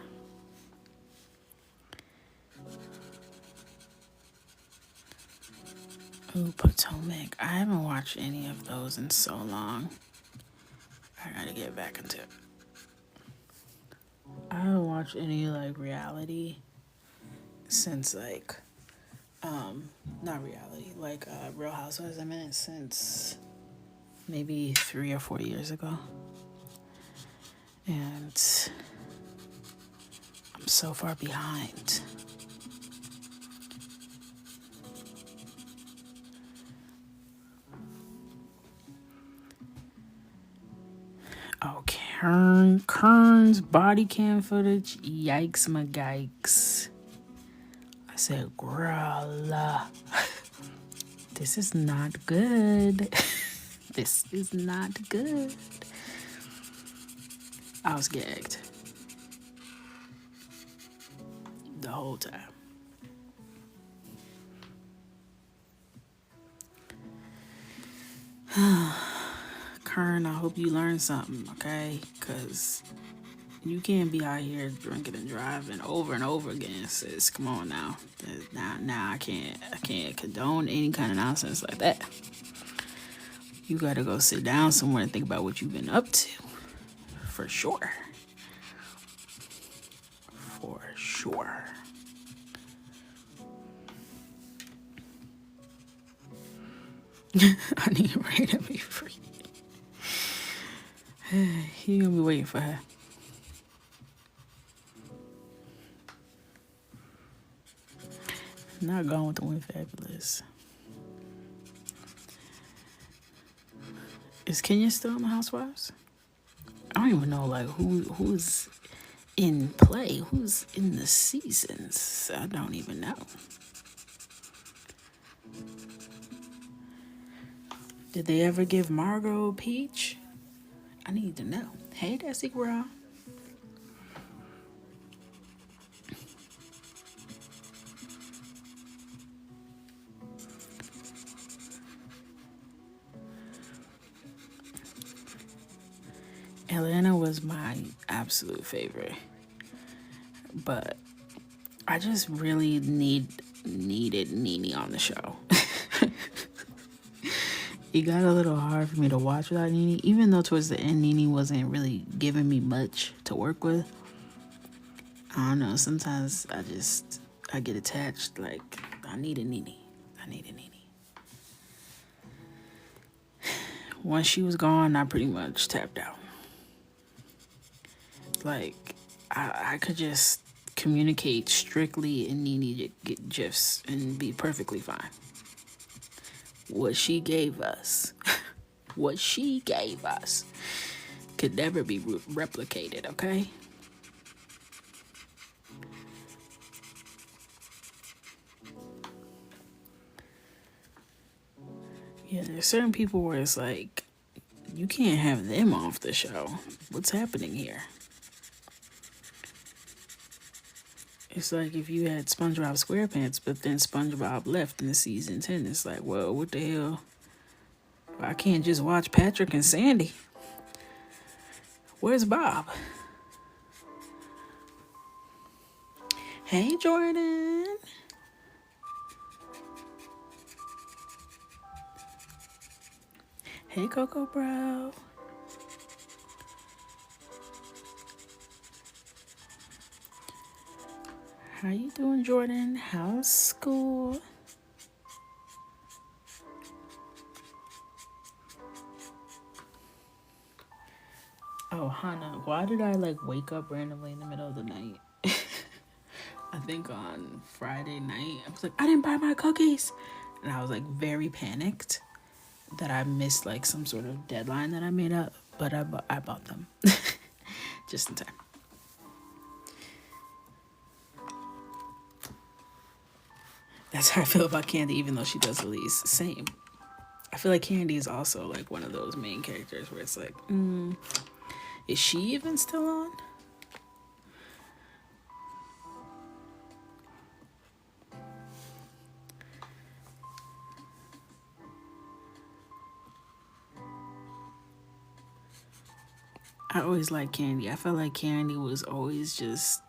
Ooh, Potomac. I haven't watched any of those in so long. I gotta get back into it. I haven't watched any like reality since like not reality, like Real Housewives, since maybe 3 or 4 years ago. And I'm so far behind. Oh, Kern's body cam footage. Yikes, my yikes. I said, girl, this is not good. This is not good. I was gagged the whole time. Kern, I hope you learned something, okay? Because you can't be out here drinking and driving over and over again, sis. Come on now. Now I can't condone any kind of nonsense like that. You gotta go sit down somewhere and think about what you've been up to. For sure. For sure. I need Ray to be free. You gonna be waiting for her. Not Gone with the Wind Fabulous. Is Kenya still on the Housewives? I don't even know like who's in play, who's in the seasons. I don't even know. Did they ever give Margot Peach? I need to know. Hey, Desi girl. Atlanta was my absolute favorite, but I just really needed Nene on the show. It got a little hard for me to watch without Nene, even though towards the end Nene wasn't really giving me much to work with. I don't know, sometimes I get attached, like, I need a Nene. Once she was gone, I pretty much tapped out. Like, I could just communicate strictly in Nene GIFs and be perfectly fine. What she gave us could never be replicated, okay? Yeah, there's certain people where it's like, you can't have them off the show. What's happening here? It's like if you had SpongeBob SquarePants, but then SpongeBob left in the season 10. It's like, well, what the hell? I can't just watch Patrick and Sandy. Where's Bob? Hey, Jordan. Hey, Coco, bro. How you doing, Jordan? How's school? Oh, Hannah, why did I wake up randomly in the middle of the night? I think on Friday night, I was like, I didn't buy my cookies. And I was very panicked that I missed some sort of deadline that I made up, but I bought them just in time. That's how I feel about Candy, even though she does Elise. Same. I feel like Candy is also one of those main characters where it's is she even still on? I always liked Candy. I felt like Candy was always just,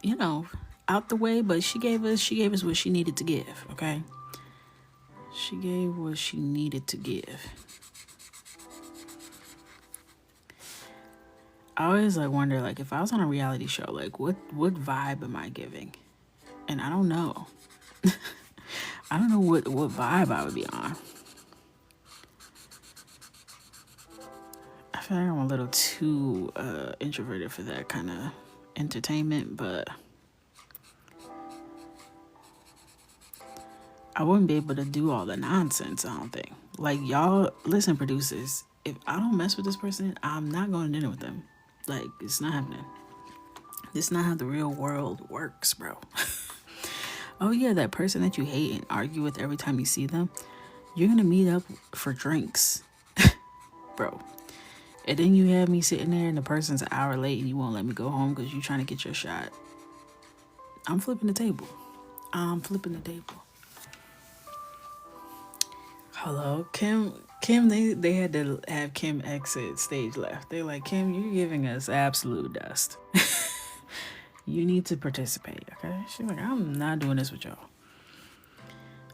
out the way, but she gave us what she needed to give, okay? She gave what she needed to give. I always wonder if I was on a reality show, what vibe am I giving? And I don't know. I don't know what vibe I would be on. I feel like I'm a little too introverted for that kind of entertainment, but I wouldn't be able to do all the nonsense, I don't think. Y'all, listen, producers, if I don't mess with this person, I'm not going to dinner with them. It's not happening. This is not how the real world works, bro. Oh, yeah, that person that you hate and argue with every time you see them, you're going to meet up for drinks. Bro. And then you have me sitting there and the person's an hour late and you won't let me go home because you're trying to get your shot. I'm flipping the table. Hello, Kim, they had to have Kim exit stage left. They're like, Kim, you're giving us absolute dust. You need to participate, okay? She's like, I'm not doing this with y'all.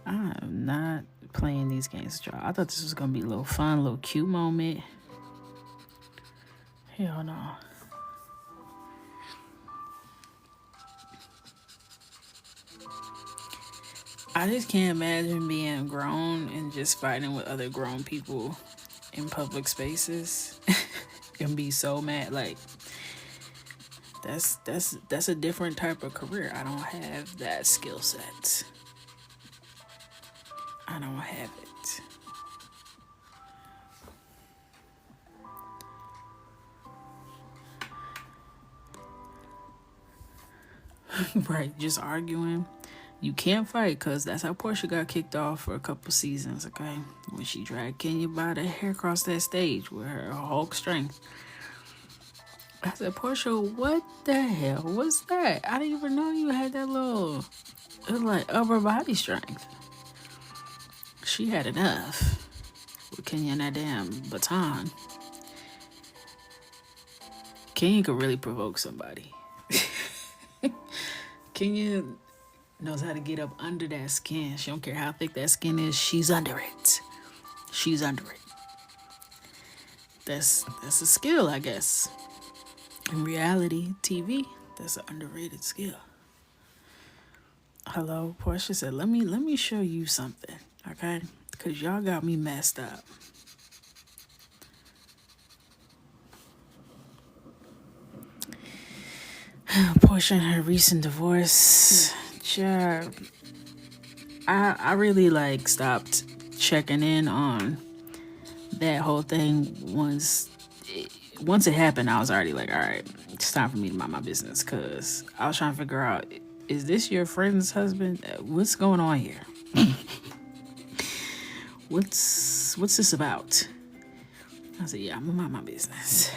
I am not playing these games with y'all. I thought this was going to be a little fun, a little cute moment. Hell no. I just can't imagine being grown and just fighting with other grown people in public spaces and be so mad. That's a different type of career. I don't have that skill set. I don't have it. Right, just arguing. You can't fight because that's how Portia got kicked off for a couple seasons, okay? When she dragged Kenya by the hair across that stage with her Hulk strength. I said, Portia, what the hell was that? I didn't even know you had that little, it was upper body strength. She had enough with Kenya and that damn baton. Kenya could really provoke somebody. Kenya knows how to get up under that skin. She don't care how thick that skin is. She's under it. She's under it. That's a skill, I guess. In reality TV, that's an underrated skill. Hello, Portia said, let me show you something, okay? Because y'all got me messed up. Portia and her recent divorce. Sure. I really stopped checking in on that whole thing once it happened. I was already like, all right, it's time for me to mind my business, because I was trying to figure out, is this your friend's husband? What's going on here? What's this about? I said, yeah, I'm gonna mind my business.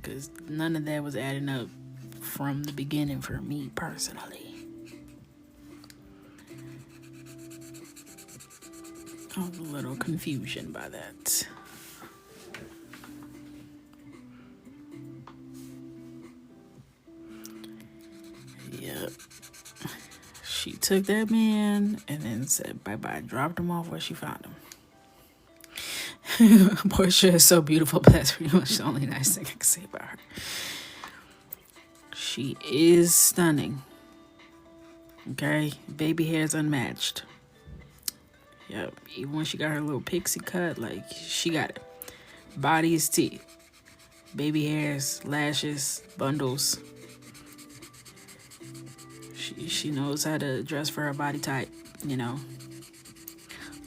Because none of that was adding up from the beginning for me personally. I was a little confusion by that. Yep. She took that man and then said bye-bye, dropped him off where she found him. Portia is so beautiful, but that's pretty much the only nice thing I can say about her. She is stunning. Okay? Baby hair's unmatched. Yep. Even when she got her little pixie cut, she got it. Body is teeth. Baby hairs, lashes, bundles. She knows how to dress for her body type,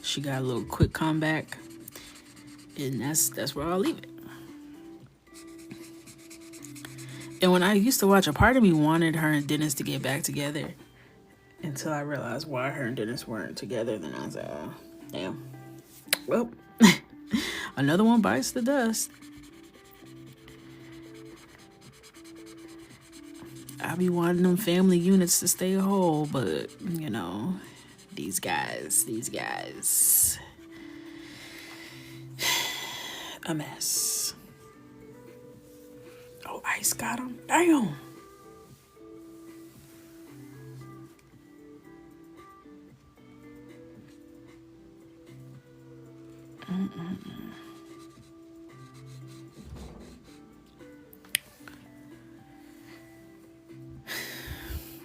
She got a little quick comeback. And that's where I'll leave it. And when I used to watch, a part of me wanted her and Dennis to get back together, until I realized why her and Dennis weren't together. Then I was like, oh, damn. Well, another one bites the dust. I be wanting them family units to stay whole, but, these guys. A mess. Oh, Ice got him. Damn.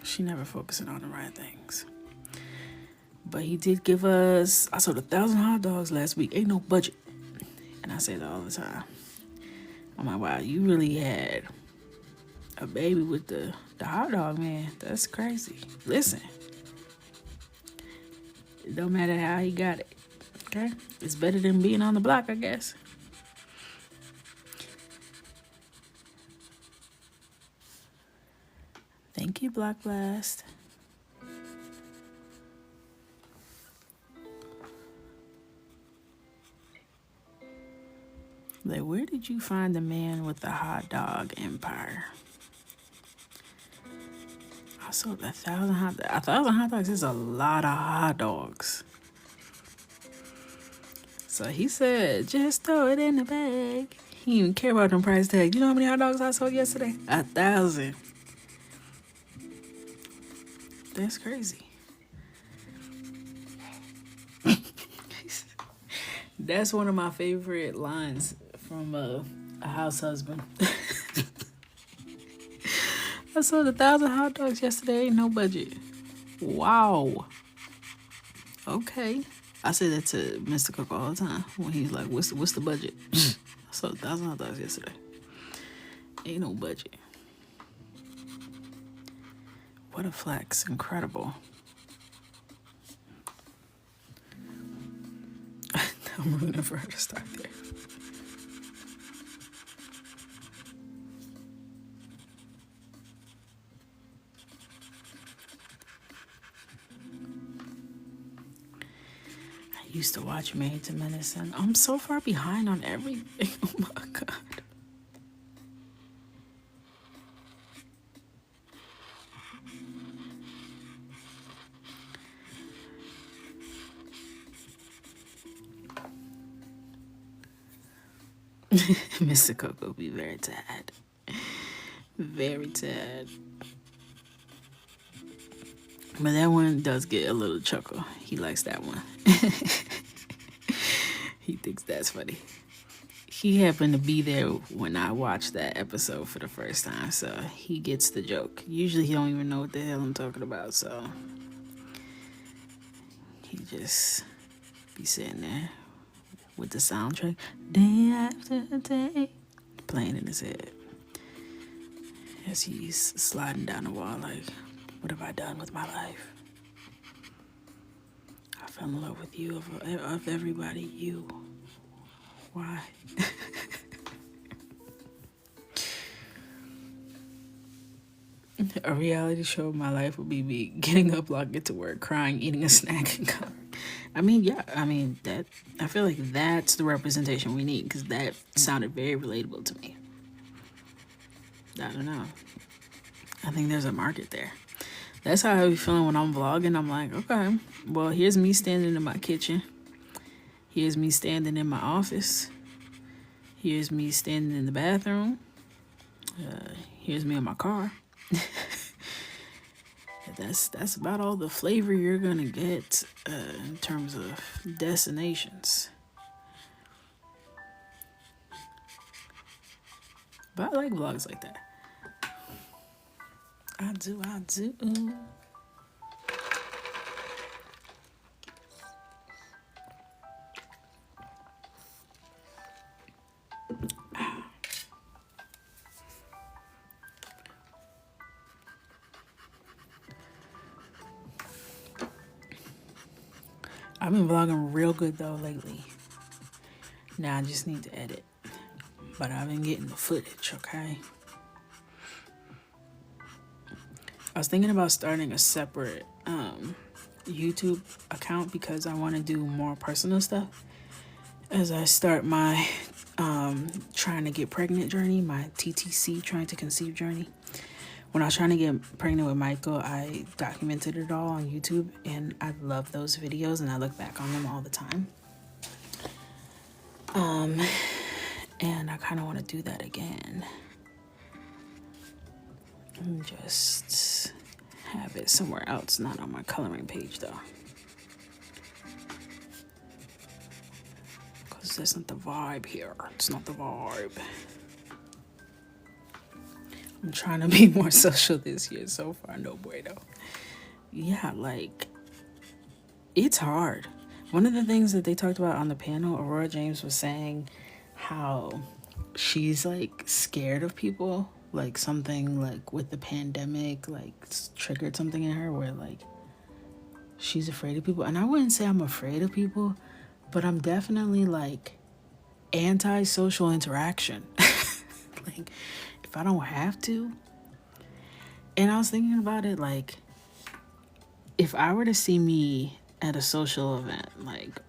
She never focusing on the right things. But he did give us, I sold 1,000 hot dogs last week. Ain't no budget. And I say that all the time. I'm like, wow, you really had a baby with the hot dog, man. That's crazy. Listen. It don't matter how he got it. Okay? It's better than being on the block, I guess. Thank you, Black Blast. Where did you find the man with the hot dog empire? I sold 1,000 hot dogs. 1,000 hot dogs is a lot of hot dogs. So he said, just throw it in the bag. He didn't even care about them price tags. You know how many hot dogs I sold yesterday? 1,000. That's crazy. That's one of my favorite lines from a house husband. I sold 1,000 hot dogs yesterday. Ain't no budget. Wow. Okay. I say that to Mr. Coco all the time when he's like, what's the budget? I sold 1,000 hot dogs yesterday. Ain't no budget. What a flex. Incredible. I'm rooting for her to start there. I used to watch Married to Medicine. I'm so far behind on everything. Oh my God. Mr. Coco be very tad. Very tad. But that one does get a little chuckle. He likes that one. He thinks that's funny. He happened to be there when I watched that episode for the first time, so he gets the joke. Usually he don't even know what the hell I'm talking about, so he just be sitting there with the soundtrack day after day playing in his head as he's sliding down the wall like, what have I done with my life? I fell in love with you, of everybody, you. Why? A reality show of my life would be me getting up, logging to work, crying, eating a snack, and coloring. That I feel like that's the representation we need, because that sounded very relatable to me. I don't know. I think there's a market there. That's how I be feeling when I'm vlogging. I'm like, okay, well, here's me standing in my kitchen. Here's me standing in my office. Here's me standing in the bathroom. Here's me in my car. That's about all the flavor you're gonna get in terms of destinations. But I like vlogs like that. I do. I've been vlogging real good though lately. Now I just need to edit. But I've been getting the footage, okay? I was thinking about starting a separate YouTube account because I want to do more personal stuff as I start my trying to get pregnant journey, my TTC, trying to conceive journey. When I was trying to get pregnant with Michael, I documented it all on YouTube, and I love those videos, and I look back on them all the time. And I kind of want to do that again. And just have it somewhere else, not on my coloring page, though. Because that's not the vibe here. It's not the vibe. I'm trying to be more social this year. So far, no bueno. Yeah, like, it's hard. One of the things that they talked about on the panel, Aurora James was saying how she's, like, scared of people. Like, something, like, with the pandemic, like, triggered something in her where, like, she's afraid of people. And I wouldn't say I'm afraid of people, but I'm definitely, like, anti-social interaction. Like, if I don't have to. And I was thinking about it, like, if I were to see me at a social event, like,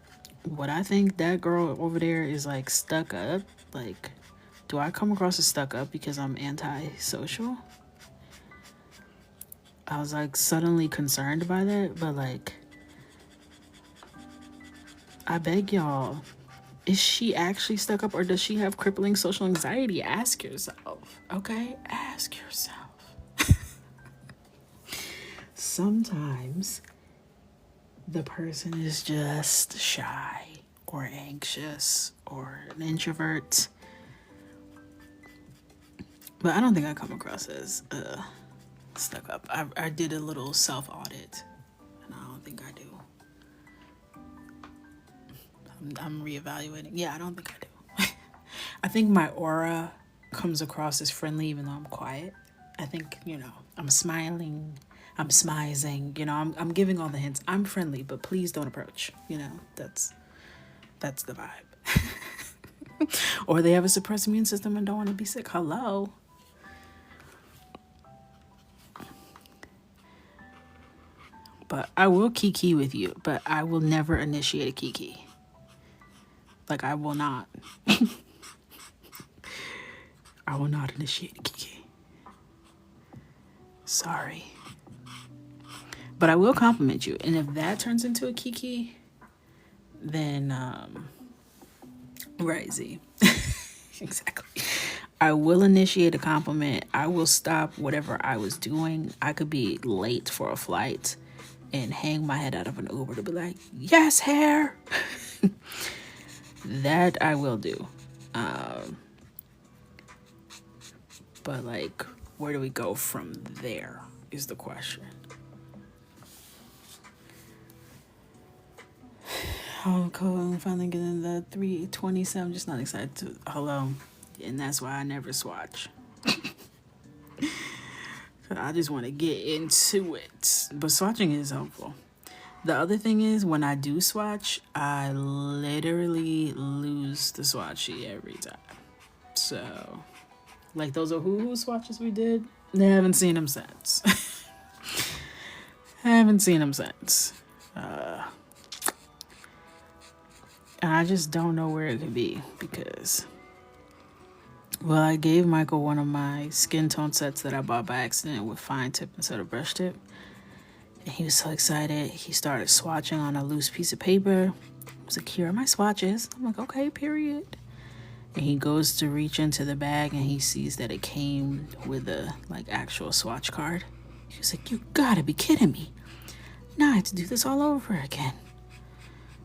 would I think that girl over there is, like, stuck up? Like, do I come across as stuck up because I'm anti-social? I was, like, suddenly concerned by that, but, like, I beg y'all, is she actually stuck up, or does she have crippling social anxiety? Ask yourself, okay? Ask yourself. Sometimes the person is just shy or anxious or an introvert. But I don't think I come across as stuck up. I did a little self-audit, and I don't think I do. I'm reevaluating. Yeah, I don't think I do. I think my aura comes across as friendly even though I'm quiet. I think, I'm smiling, I'm smizing, I'm giving all the hints. I'm friendly, but please don't approach. That's the vibe. Or they have a suppressed immune system and don't want to be sick. Hello. But I will kiki with you, but I will never initiate a kiki. Like, I will not. I will not initiate a kiki. Sorry. But I will compliment you. And if that turns into a kiki, then, right, Z. Exactly. I will initiate a compliment. I will stop whatever I was doing. I could be late for a flight and hang my head out of an Uber to be like, yes, hair. That I will do. But like, where do we go from there is the question. Oh, cool. Finally getting the 327. Just not excited to. Hello. And that's why I never swatch. I just want to get into it. But swatching is helpful. The other thing is, when I do swatch, I literally lose the swatch sheet every time. So, like those Ohuhu swatches we did, I haven't seen them since. And I just don't know where it could be because, well, I gave Michael one of my skin tone sets that I bought by accident with fine tip instead of brush tip. And he was so excited. He started swatching on a loose piece of paper. I was like, here are my swatches. I'm like, okay, period. And he goes to reach into the bag and he sees that it came with a like actual swatch card. He was like, you gotta be kidding me. Now I have to do this all over again.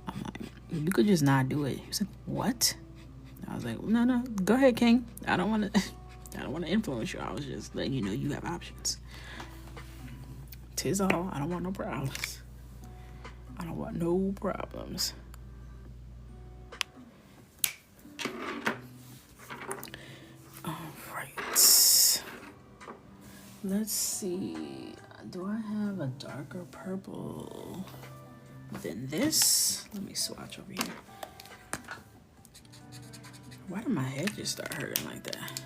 I'm like, you could just not do it. He was like, what? I was like, no, go ahead, King. I don't want to influence you. I was just letting you know you have options. 'Tis all. I don't want no problems. All right. Let's see. Do I have a darker purple than this? Let me swatch over here. Why did my head just start hurting like that?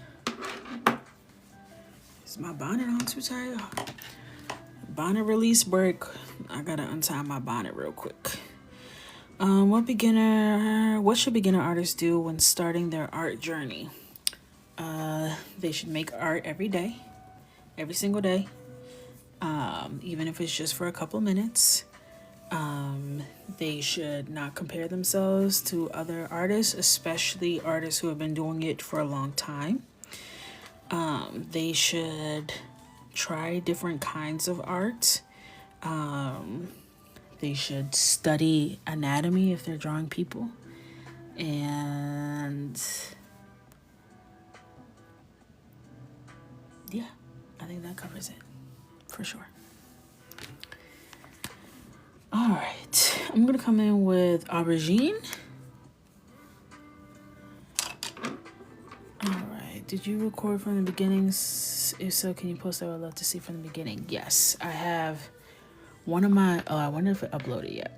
Is my bonnet on too tight? Bonnet release break. I gotta untie my bonnet real quick. What should beginner artists do when starting their art journey? They should make art every day, every single day, even if it's just for a couple minutes. They should not compare themselves to other artists, especially artists who have been doing it for a long time. They should try different kinds of art. They should study anatomy if they're drawing people. And yeah, I think that covers it for sure. All right, I'm gonna come in with aubergine. All right, did you record from the beginnings? If so, can you post that? I would love to see from the beginning. Yes, I have one of my, I wonder if it uploaded yet.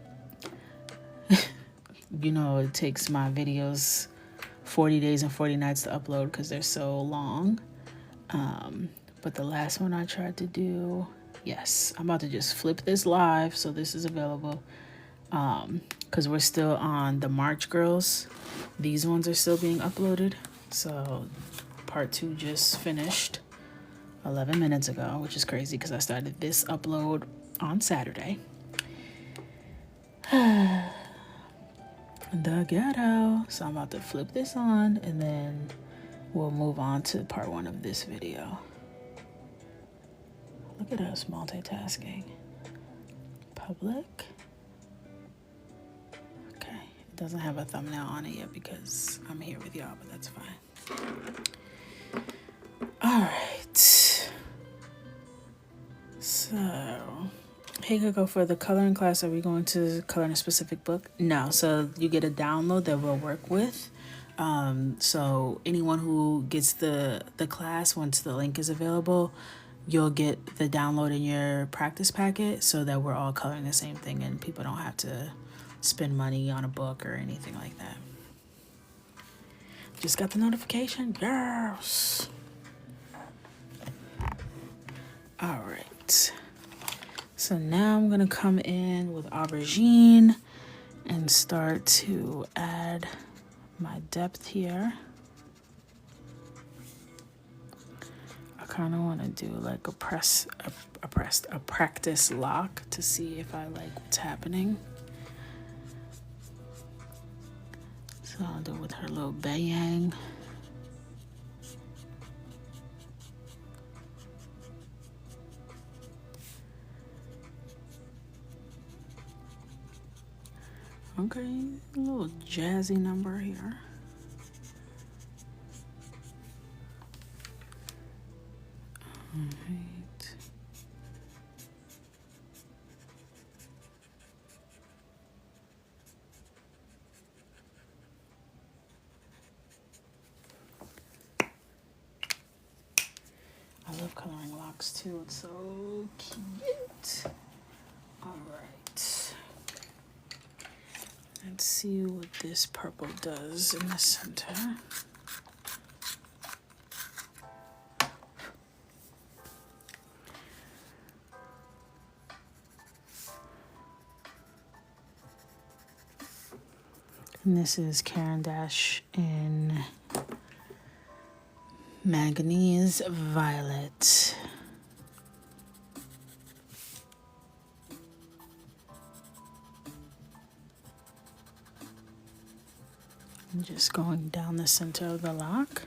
You know, it takes my videos 40 days and 40 nights to upload because they're so long. But the last one I tried to do, yes, I'm about to just flip this live, so this is available. Because we're still on the March girls. These ones are still being uploaded. So part 2 just finished 11 minutes ago, which is crazy because I started this upload on Saturday. The ghetto. So I'm about to flip this on and then we'll move on to part 1 of this video. Look at us multitasking. Public. Okay, it doesn't have a thumbnail on it yet because I'm here with y'all, but that's fine. All right. So, hey Coco, for the coloring class, are we going to color in a specific book? No, so you get a download that we'll work with. So anyone who gets the class, once the link is available, you'll get the download in your practice packet so that we're all coloring the same thing and people don't have to spend money on a book or anything like that. Just got the notification, girls. All right. So now I'm gonna come in with aubergine and start to add my depth here. I kind of want to do like a practice lock to see if I like what's happening. So I'll do it with her little bayang. Okay, a little jazzy number here. Alright. I love coloring locks too, it's so cute. Alright. Let's see what this purple does in the center. And this is Caran d'Ache in Manganese Violet. I'm just going down the center of the lock.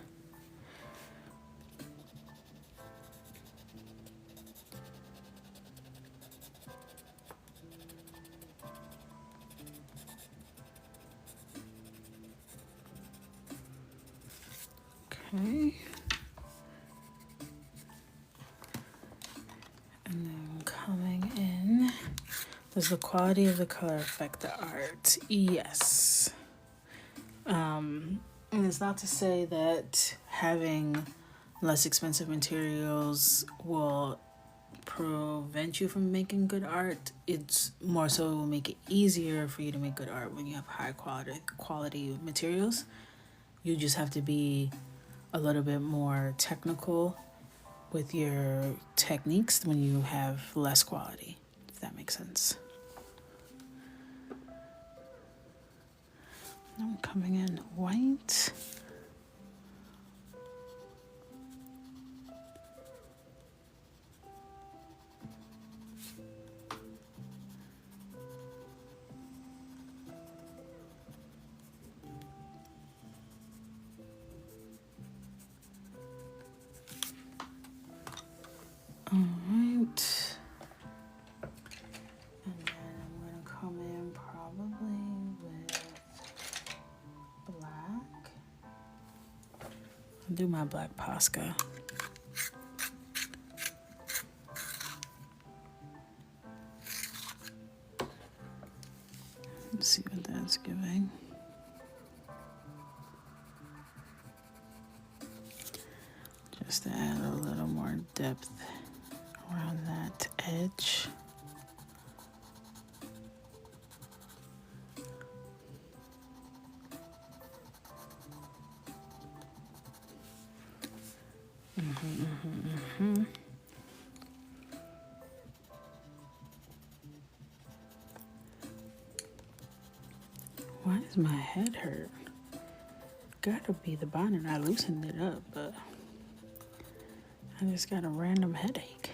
Okay. And then coming in, does the quality of the color affect the art? Yes. And it's not to say that having less expensive materials will prevent you from making good art. It's more so it will make it easier for you to make good art when you have high quality materials. You just have to be a little bit more technical with your techniques when you have less quality, if that makes sense. I'm coming in white. All right. And then I'm going to come in probably with black. I'll do my black Posca. Let's see what that's giving. Just to add a little more depth around that edge. Why does my head hurt? Gotta be the bonnet. I loosened it up, but I just got a random headache.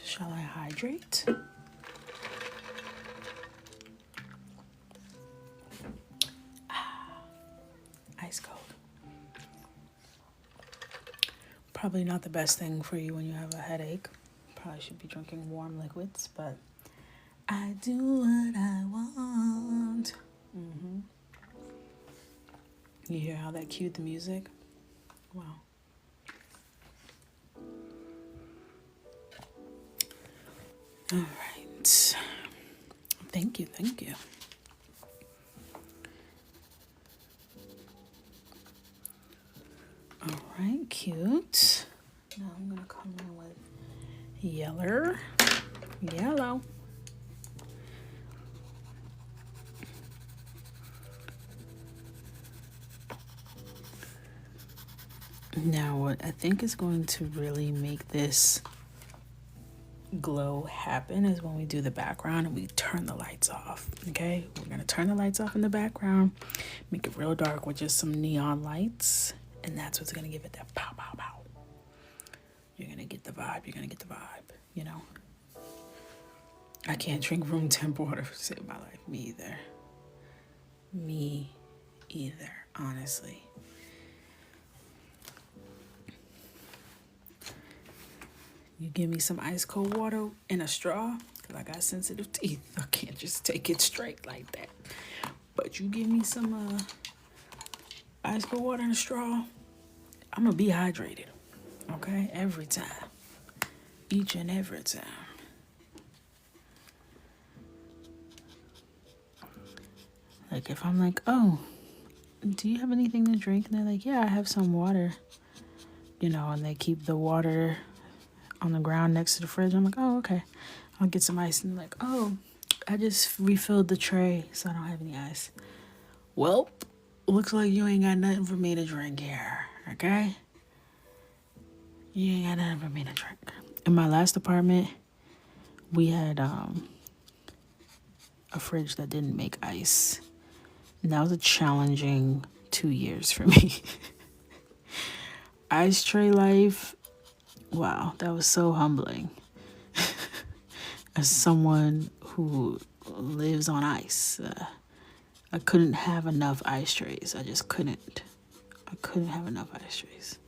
Shall I hydrate? Ice cold. Probably not the best thing for you when you have a headache. Probably should be drinking warm liquids, but I do what I want. You hear how that cued the music? Wow. All right. Thank you, thank you. All right, cute. Now I'm gonna come in with yellow. Now what I think is going to really make this glow happen is when we do the background and we turn the lights off. Okay, we're gonna turn the lights off in the background, make it real dark with just some neon lights, and that's what's gonna give it that pow pow pow. You're gonna get the vibe, you know. I can't drink room temp water to save my life. Me either, honestly. You give me some ice cold water in a straw, because I got sensitive teeth. I can't just take it straight like that. But you give me some ice cold water and a straw, I'm gonna be hydrated. Okay, every time, each and every time. Like if I'm like, oh, do you have anything to drink? And they're like, yeah, I have some water. You know, and they keep the water on the ground next to the fridge. I'm like, oh, okay. I'll get some ice. And they're like, oh, I just refilled the tray, so I don't have any ice. Well, looks like you ain't got nothing for me to drink here, okay? You ain't got nothing for me to drink. In my last apartment, we had a fridge that didn't make ice. And that was a challenging 2 years for me. Ice tray life, wow, that was so humbling. As someone who lives on ice, I couldn't have enough ice trays. I just couldn't. I couldn't have enough ice trays.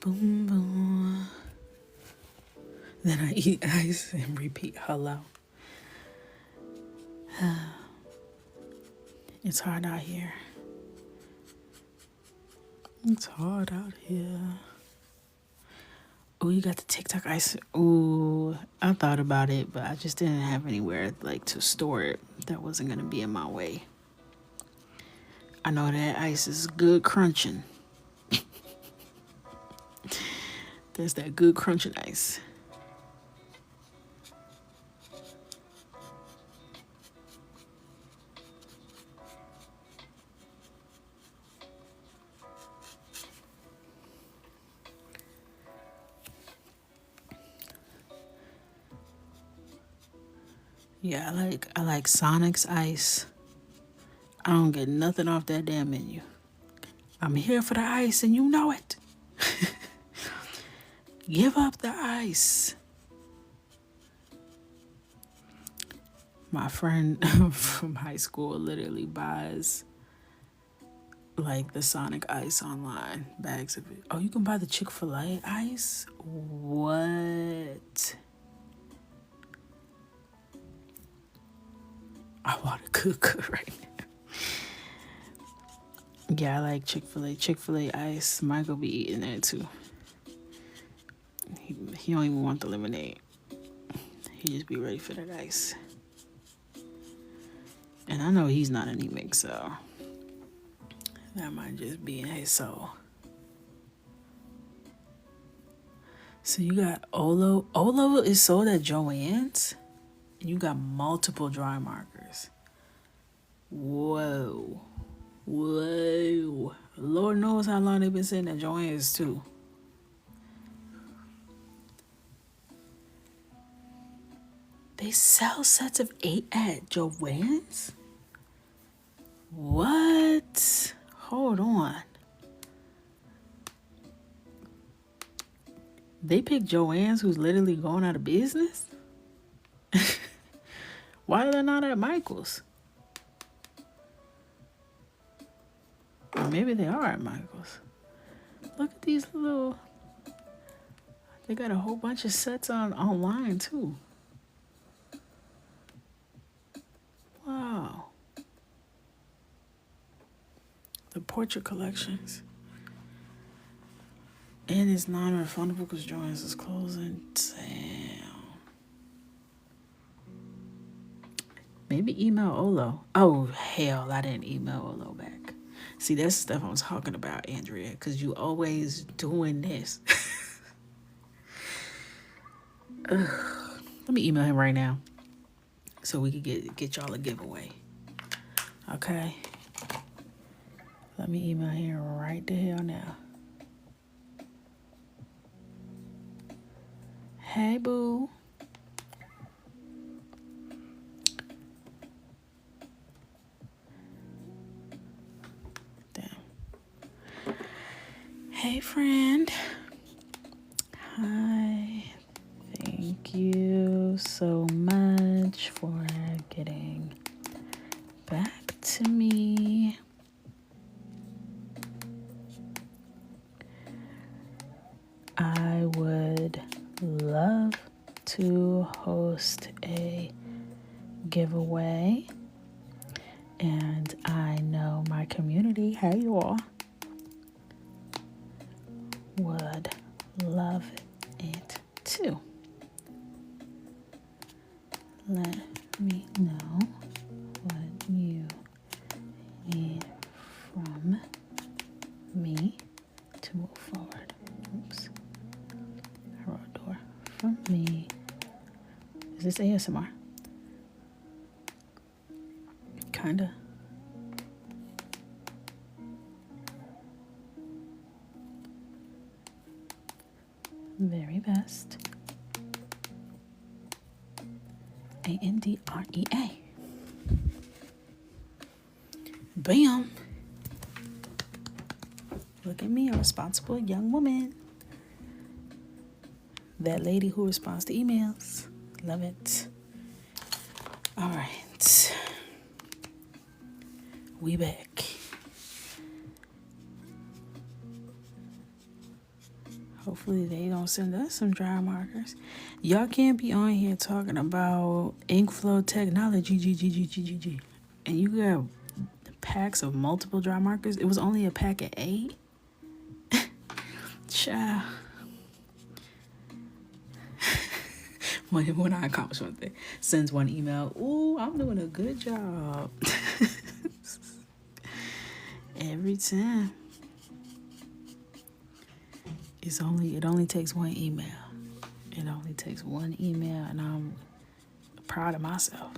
Boom, boom. Then I eat ice and repeat hello. It's hard out here. It's hard out here. Oh, you got the TikTok ice. Ooh, I thought about it, but I just didn't have anywhere like to store it. That wasn't gonna be in my way. I know that ice is good crunching. There's that good crunching ice. Yeah, I like Sonic's ice. I don't get nothing off that damn menu. I'm here for the ice and you know it. Give up the ice. My friend from high school literally buys like the Sonic ice online, bags of it. Oh, you can buy the Chick-fil-A ice? What? I want a Coco right now. Yeah, I like Chick-fil-A. Chick-fil-A ice. Michael be eating that too. He don't even want the lemonade. He just be ready for that ice. And I know he's not anemic, so that might just be in his soul. So you got Olo. Olo is sold at Joann's. And you got multiple dry markers. Whoa. Whoa. Lord knows how long they've been sitting at Joann's too. They sell sets of 8 at Joann's? What? Hold on. They picked Joann's, who's literally going out of business? Why are they not at Michael's? Or maybe they are at Michael's. Look at these little... They got a whole bunch of sets online too. Wow. The portrait collections. And it's non-refundable because Joann's is closing. Damn. Maybe email Olo. Oh, hell, I didn't email Olo back. See, that's the stuff I'm talking about, Andrea, because you always doing this. Let me email him right now so we can get y'all a giveaway. Okay? Let me email him right the hell now. Hey, boo. Damn. Hey, friend. Hi. Thank you so much for getting back to me. I would to host a giveaway, and I know my community, hey you all, would love it too. Let me know what you need from me to move forward. Oops. I wrote door. From me. Is this ASMR? Kinda. Very best. ANDREA. Bam. Look at me, a responsible young woman. That lady who responds to emails. Love it. All right. We back. Hopefully they don't send us some dry markers. Y'all can't be on here talking about ink flow technology, G. And you got packs of multiple dry markers. It was only a pack of 8. Child. When I accomplish one thing, sends one email. Ooh, I'm doing a good job. Every time. It only takes one email. It only takes one email, and I'm proud of myself.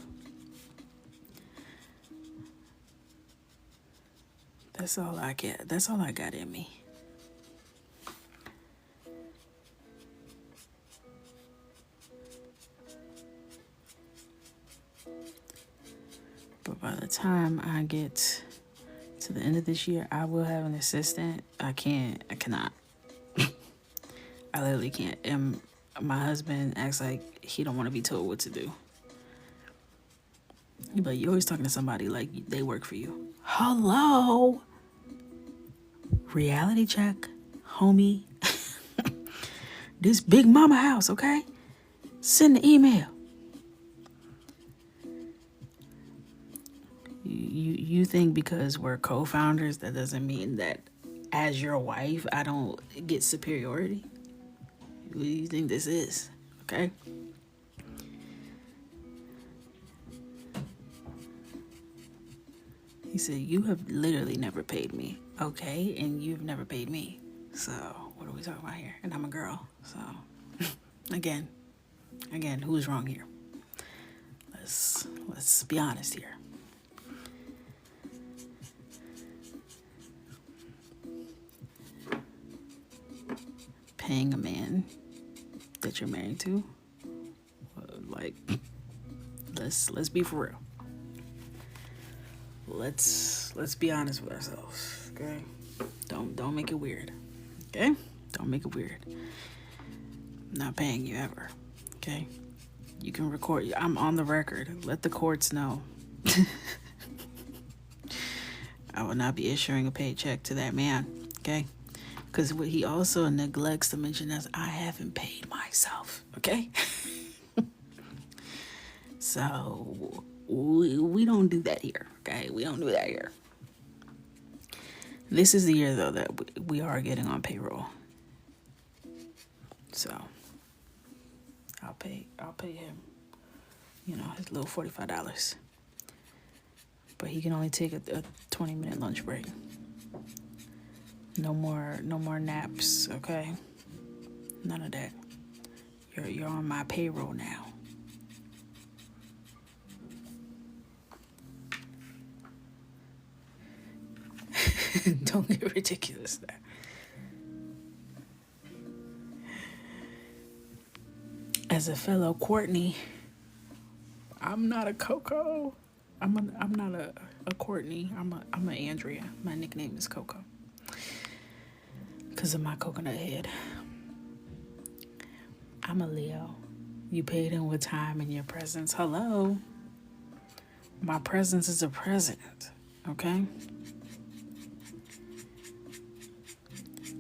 That's all I get. That's all I got in me. But by the time I get to the end of this year, I will have an assistant. I cannot. I literally can't. And my husband acts like he don't want to be told what to do. But you're always talking to somebody like they work for you. Hello? Reality check, homie. This big mama house, okay? Send the email. You think because we're co-founders, that doesn't mean that as your wife, I don't get superiority? What do you think this is? Okay? He said, you have literally never paid me. Okay, and you've never paid me. So, what are we talking about here? And I'm a girl. So, again, who's wrong here? Let's be honest here. Paying a man that you're married to, like, let's be for real. Let's be honest with ourselves, okay? Don't make it weird, okay? Don't make it weird. I'm not paying you ever, okay? You can record. I'm on the record. Let the courts know. I will not be issuing a paycheck to that man, okay? Because what he also neglects to mention is I haven't paid myself, okay? So we don't do that here, okay? We don't do that here. This is the year, though, that we are getting on payroll. So I'll pay him, his little $45. But he can only take a 20-minute lunch break. No more naps, okay? None of that. You're on my payroll now. Don't get ridiculous there. As a fellow Courtney, I'm not a Coco. I'm not a Courtney. I'm a Andrea. My nickname is Coco. Because of my coconut head. I'm a Leo. You paid in with time and your presence. Hello. My presence is a present. Okay?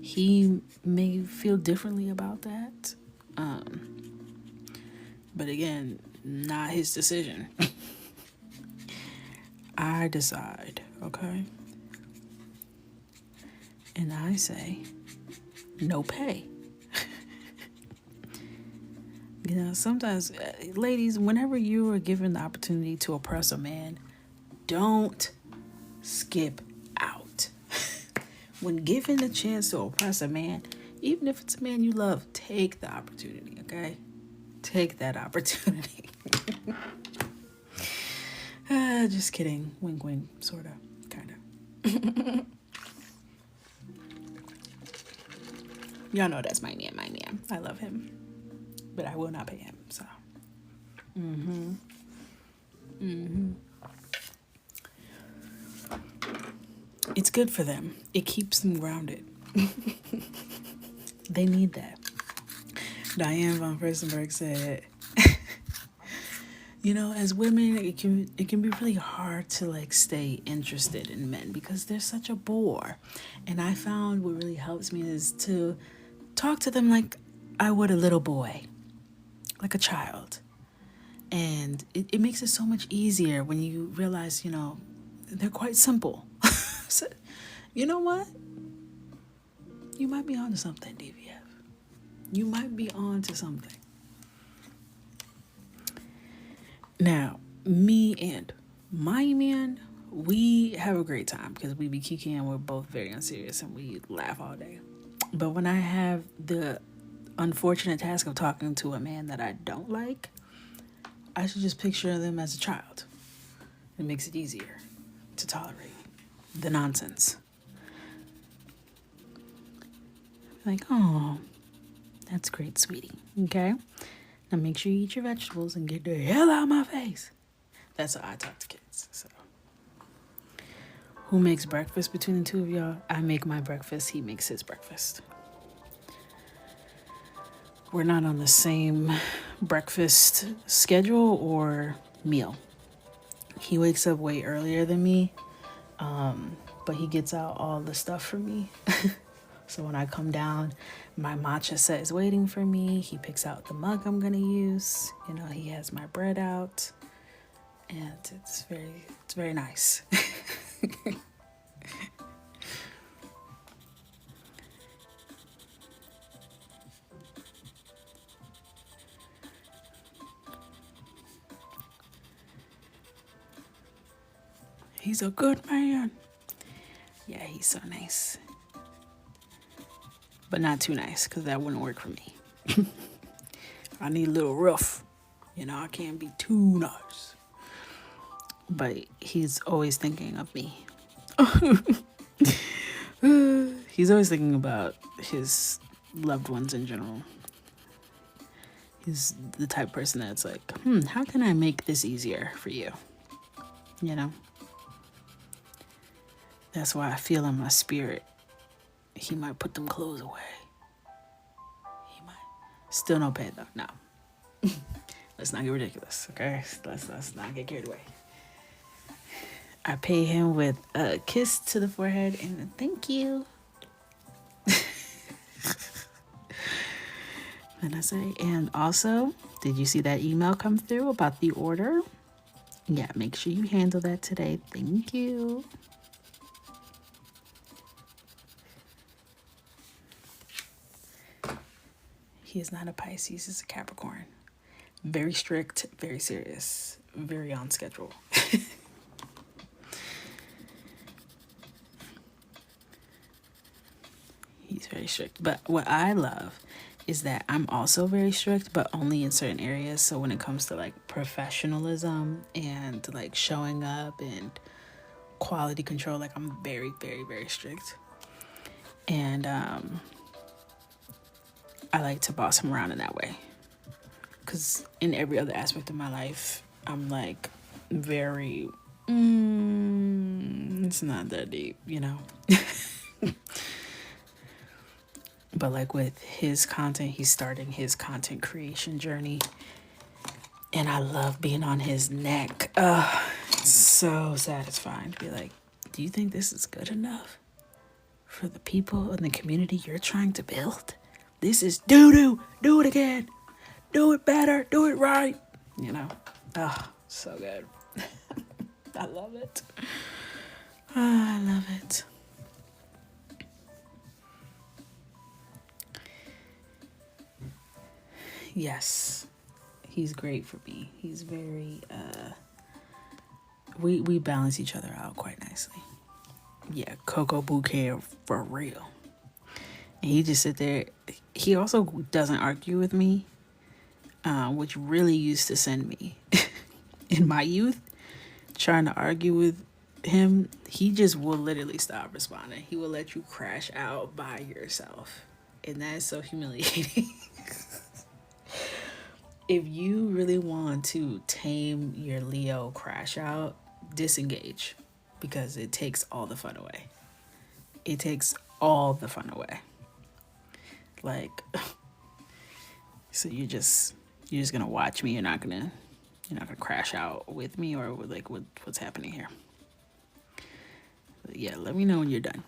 He may feel differently about that. But again, not his decision. I decide, okay? And I say, no pay. Sometimes, ladies, whenever you are given the opportunity to oppress a man, don't skip out. When given the chance to oppress a man, even if it's a man you love, take the opportunity, okay? Take that opportunity. Just kidding. Wink, wink, sort of, kind of. Y'all know that's my man. I love him. But I will not pay him, so. It's good for them. It keeps them grounded. They need that. Diane von Furstenberg said, as women, it can be really hard to like stay interested in men because they're such a bore. And I found what really helps me is to talk to them like I would a little boy, like a child. And it makes it so much easier when you realize, they're quite simple. So, you know what? You might be on to something, DVF. You might be on to something. Now, me and my man, we have a great time because we be kicking and we're both very unserious and we laugh all day. But when I have the unfortunate task of talking to a man that I don't like, I should just picture them as a child. It makes it easier to tolerate the nonsense. Like, oh, that's great, sweetie. Okay? Now make sure you eat your vegetables and get the hell out of my face. That's how I talk to kids. So, who makes breakfast between the two of y'all? I make my breakfast. He makes his breakfast. We're not on the same breakfast schedule or meal. He wakes up way earlier than me, but he gets out all the stuff for me. So when I come down, my matcha set is waiting for me. He picks out the mug I'm gonna use. He has my bread out, and it's very nice. He's a good man. Yeah, he's so nice. But not too nice, because that wouldn't work for me. I need a little rough. I can't be too nice. But he's always thinking of me. He's always thinking about his loved ones in general. He's the type of person that's like, how can I make this easier for you? That's why I feel in my spirit he might put them clothes away. He might. Still no pay though. No. Let's not get ridiculous, okay? Let's not get carried away. I pay him with a kiss to the forehead and a thank you. And I say, and also, did you see that email come through about the order? Yeah, make sure you handle that today. Thank you. He is not a Pisces, he's a Capricorn. Very strict, very serious, very on schedule. He's very strict. But what I love is that I'm also very strict, but only in certain areas. So when it comes to like professionalism and like showing up and quality control, like I'm very, very, very strict. And I like to boss him around in that way. Because in every other aspect of my life, I'm like very, it's not that deep, But like with his content, he's starting his content creation journey. And I love being on his neck. It's so satisfying to be like, do you think this is good enough for the people in the community you're trying to build? This is doo-doo. Do it again. Do it better. Do it right. You know? Oh, so good. I love it. Oh, I love it. Yes. He's great for me. He's very we balance each other out quite nicely. Yeah, Coco bouquet for real. And he just sit there. He also doesn't argue with me, which really used to send me in my youth. Trying to argue with him, he just will literally stop responding. He will let you crash out by yourself, and that is so humiliating. If you really want to tame your Leo crash out, disengage, because it takes all the fun away. It takes all the fun away. Like, so you're just gonna watch me. You're not gonna crash out with me, or with like what's happening here. But yeah, let me know when you're done.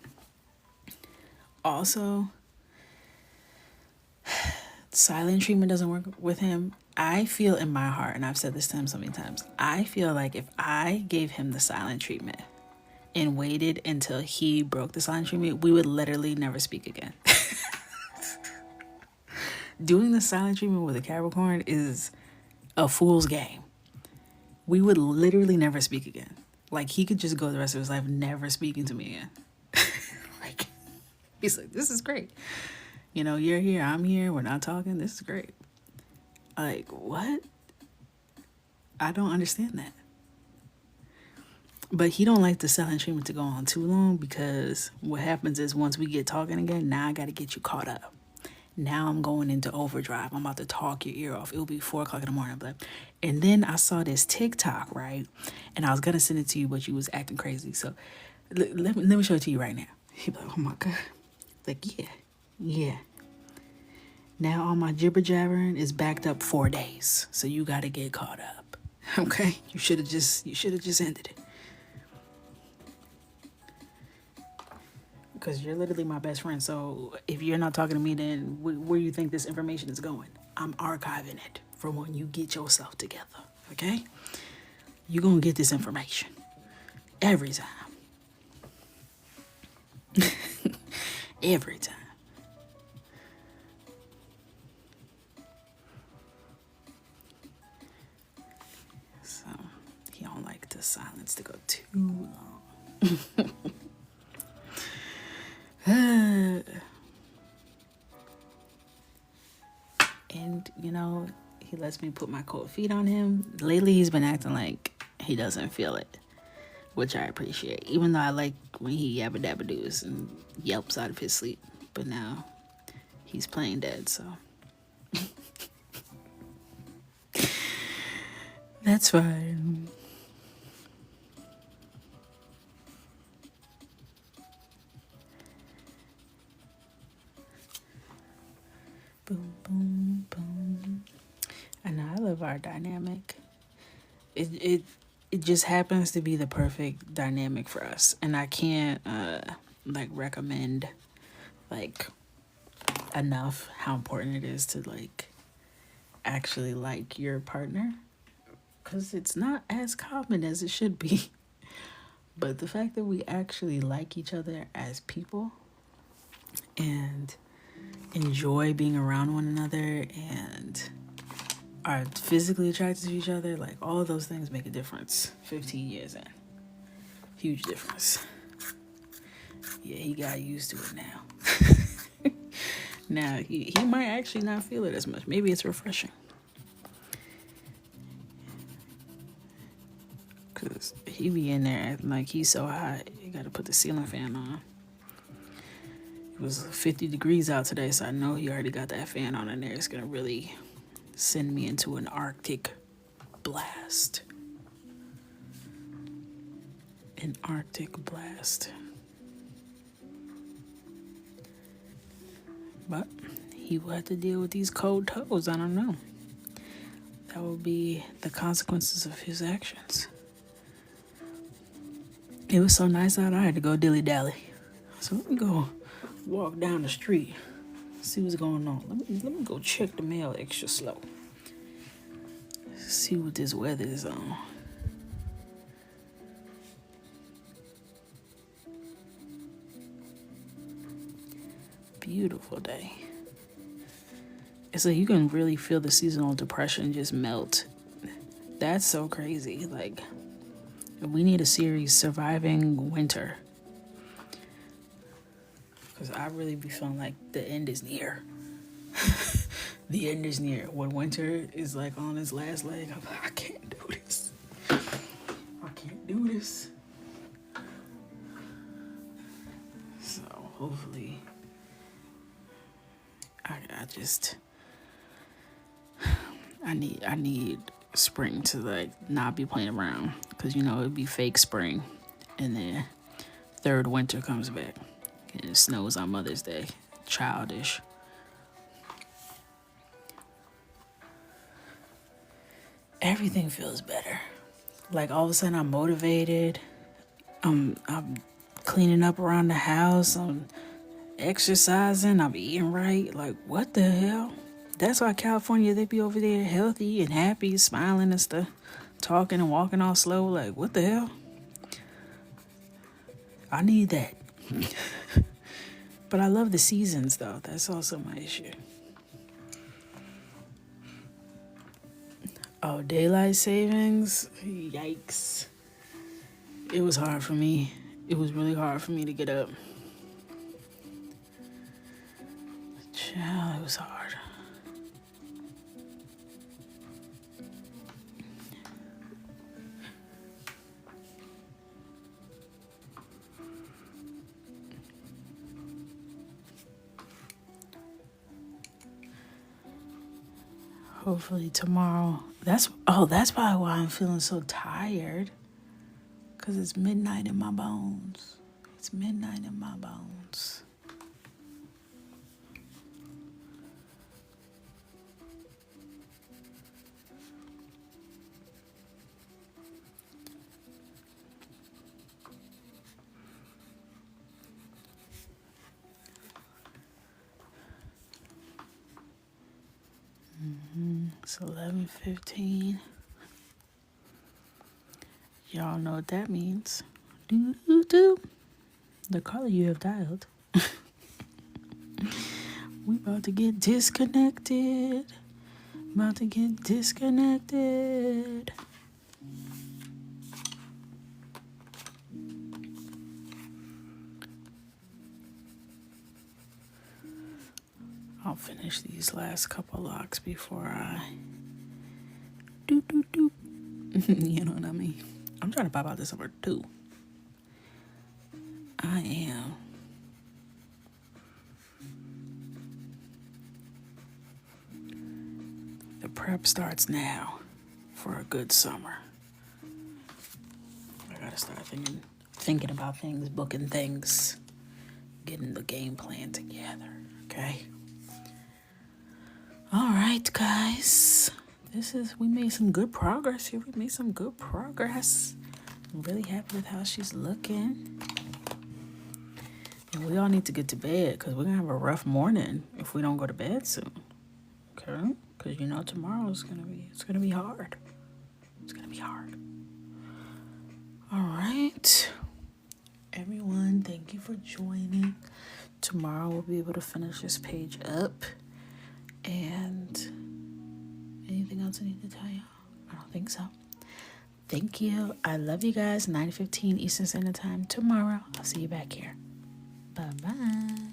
Also, silent treatment doesn't work with him. I feel in my heart, and I've said this to him so many times, I feel like if I gave him the silent treatment and waited until he broke the silent treatment, we would literally never speak again. Doing the silent treatment with a Capricorn is a fool's game. We would literally never speak again. Like, he could just go the rest of his life never speaking to me again. Like, he's like, this is great. You know, you're here, I'm here, we're not talking, this is great. Like, what? I don't understand that. But he don't like the silent treatment to go on too long, because what happens is once we get talking again, now I got to get you caught up. Now I'm going into overdrive. I'm about to talk your ear off. It'll be 4 o'clock in the morning. But, and then I saw this TikTok, right? And I was going to send it to you, but you was acting crazy. So let me show it to you right now. He'd be like, oh my God. Like, yeah. Now all my jibber jabbering is backed up 4 days. So you got to get caught up. Okay? You should have just ended it. Because you're literally my best friend. So if you're not talking to me, then where do you think this information is going? I'm archiving it for when you get yourself together. Okay? You're going to get this information. Every time. Every time. So he don't like the silence to go too long. And, you know, he lets me put my cold feet on him. Lately, he's been acting like he doesn't feel it, which I appreciate. Even though I like when he yabba dabba doos and yelps out of his sleep. But now, he's playing dead, so. That's fine. Boom, boom, boom. I know, I love our dynamic. It just happens to be the perfect dynamic for us. And I can't, like, recommend, like, enough how important it is to, like, actually like your partner. Because it's not as common as it should be. But the fact that we actually like each other as people and enjoy being around one another and are physically attracted to each other, like, all of those things make a difference 15 years in. Huge difference. Yeah, he got used to it now. Now, he might actually not feel it as much. Maybe it's refreshing. Because he be in there acting like he's so hot. You got to put the ceiling fan on. It was 50 degrees out today, so I know he already got that fan on in there. It's going to really send me into an Arctic blast. An Arctic blast. But he will have to deal with these cold toes. I don't know. That will be the consequences of his actions. It was so nice out, I had to go dilly-dally. So let me go walk down the street, see what's going on. Let me go check the mail extra slow. see what this weather is on. Beautiful day. It's like you can really feel the seasonal depression just melt. That's so crazy. Like, we need a series, Surviving Winter. Because I really be feeling like the end is near. The end is near. When winter is like on its last leg, I'm like, I can't do this. I can't do this. So hopefully, I need spring to like not be playing around, because you know it'd be fake spring, and then third winter comes back and it snows on Mother's Day. Childish. Everything feels better. Like all of a sudden I'm motivated. I'm cleaning up around the house. I'm exercising. I'm eating right. Like, what the hell? That's why California, they be over there healthy and happy, smiling and stuff, talking and walking all slow. Like, what the hell? I need that. But I love the seasons, though. That's also my issue. Oh, daylight savings? Yikes. It was hard for me. It was really hard for me to get up. Child, it was hard. Hopefully tomorrow. That's probably why I'm feeling so tired. Because it's midnight in my bones. It's midnight in my bones. It's 11:15. Y'all know what that means. Do. The caller you have dialed. We about to get disconnected. I'll finish these last couple locks before I do. You know what I mean? I'm trying to pop out this number 2. I am. The prep starts now for a good summer. I gotta start thinking about things, booking things, getting the game plan together, okay? All right, guys. We made some good progress here. I'm really happy with how she's looking. And we all need to get to bed, because we're going to have a rough morning if we don't go to bed soon. Okay? Because you know tomorrow it's going to be hard. It's going to be hard. All right. Everyone, thank you for joining. Tomorrow we'll be able to finish this page up. And anything else I need to tell you? I don't think so. Thank you. I love you guys. 9:15 Eastern Standard Time tomorrow. I'll see you back here. Bye-bye.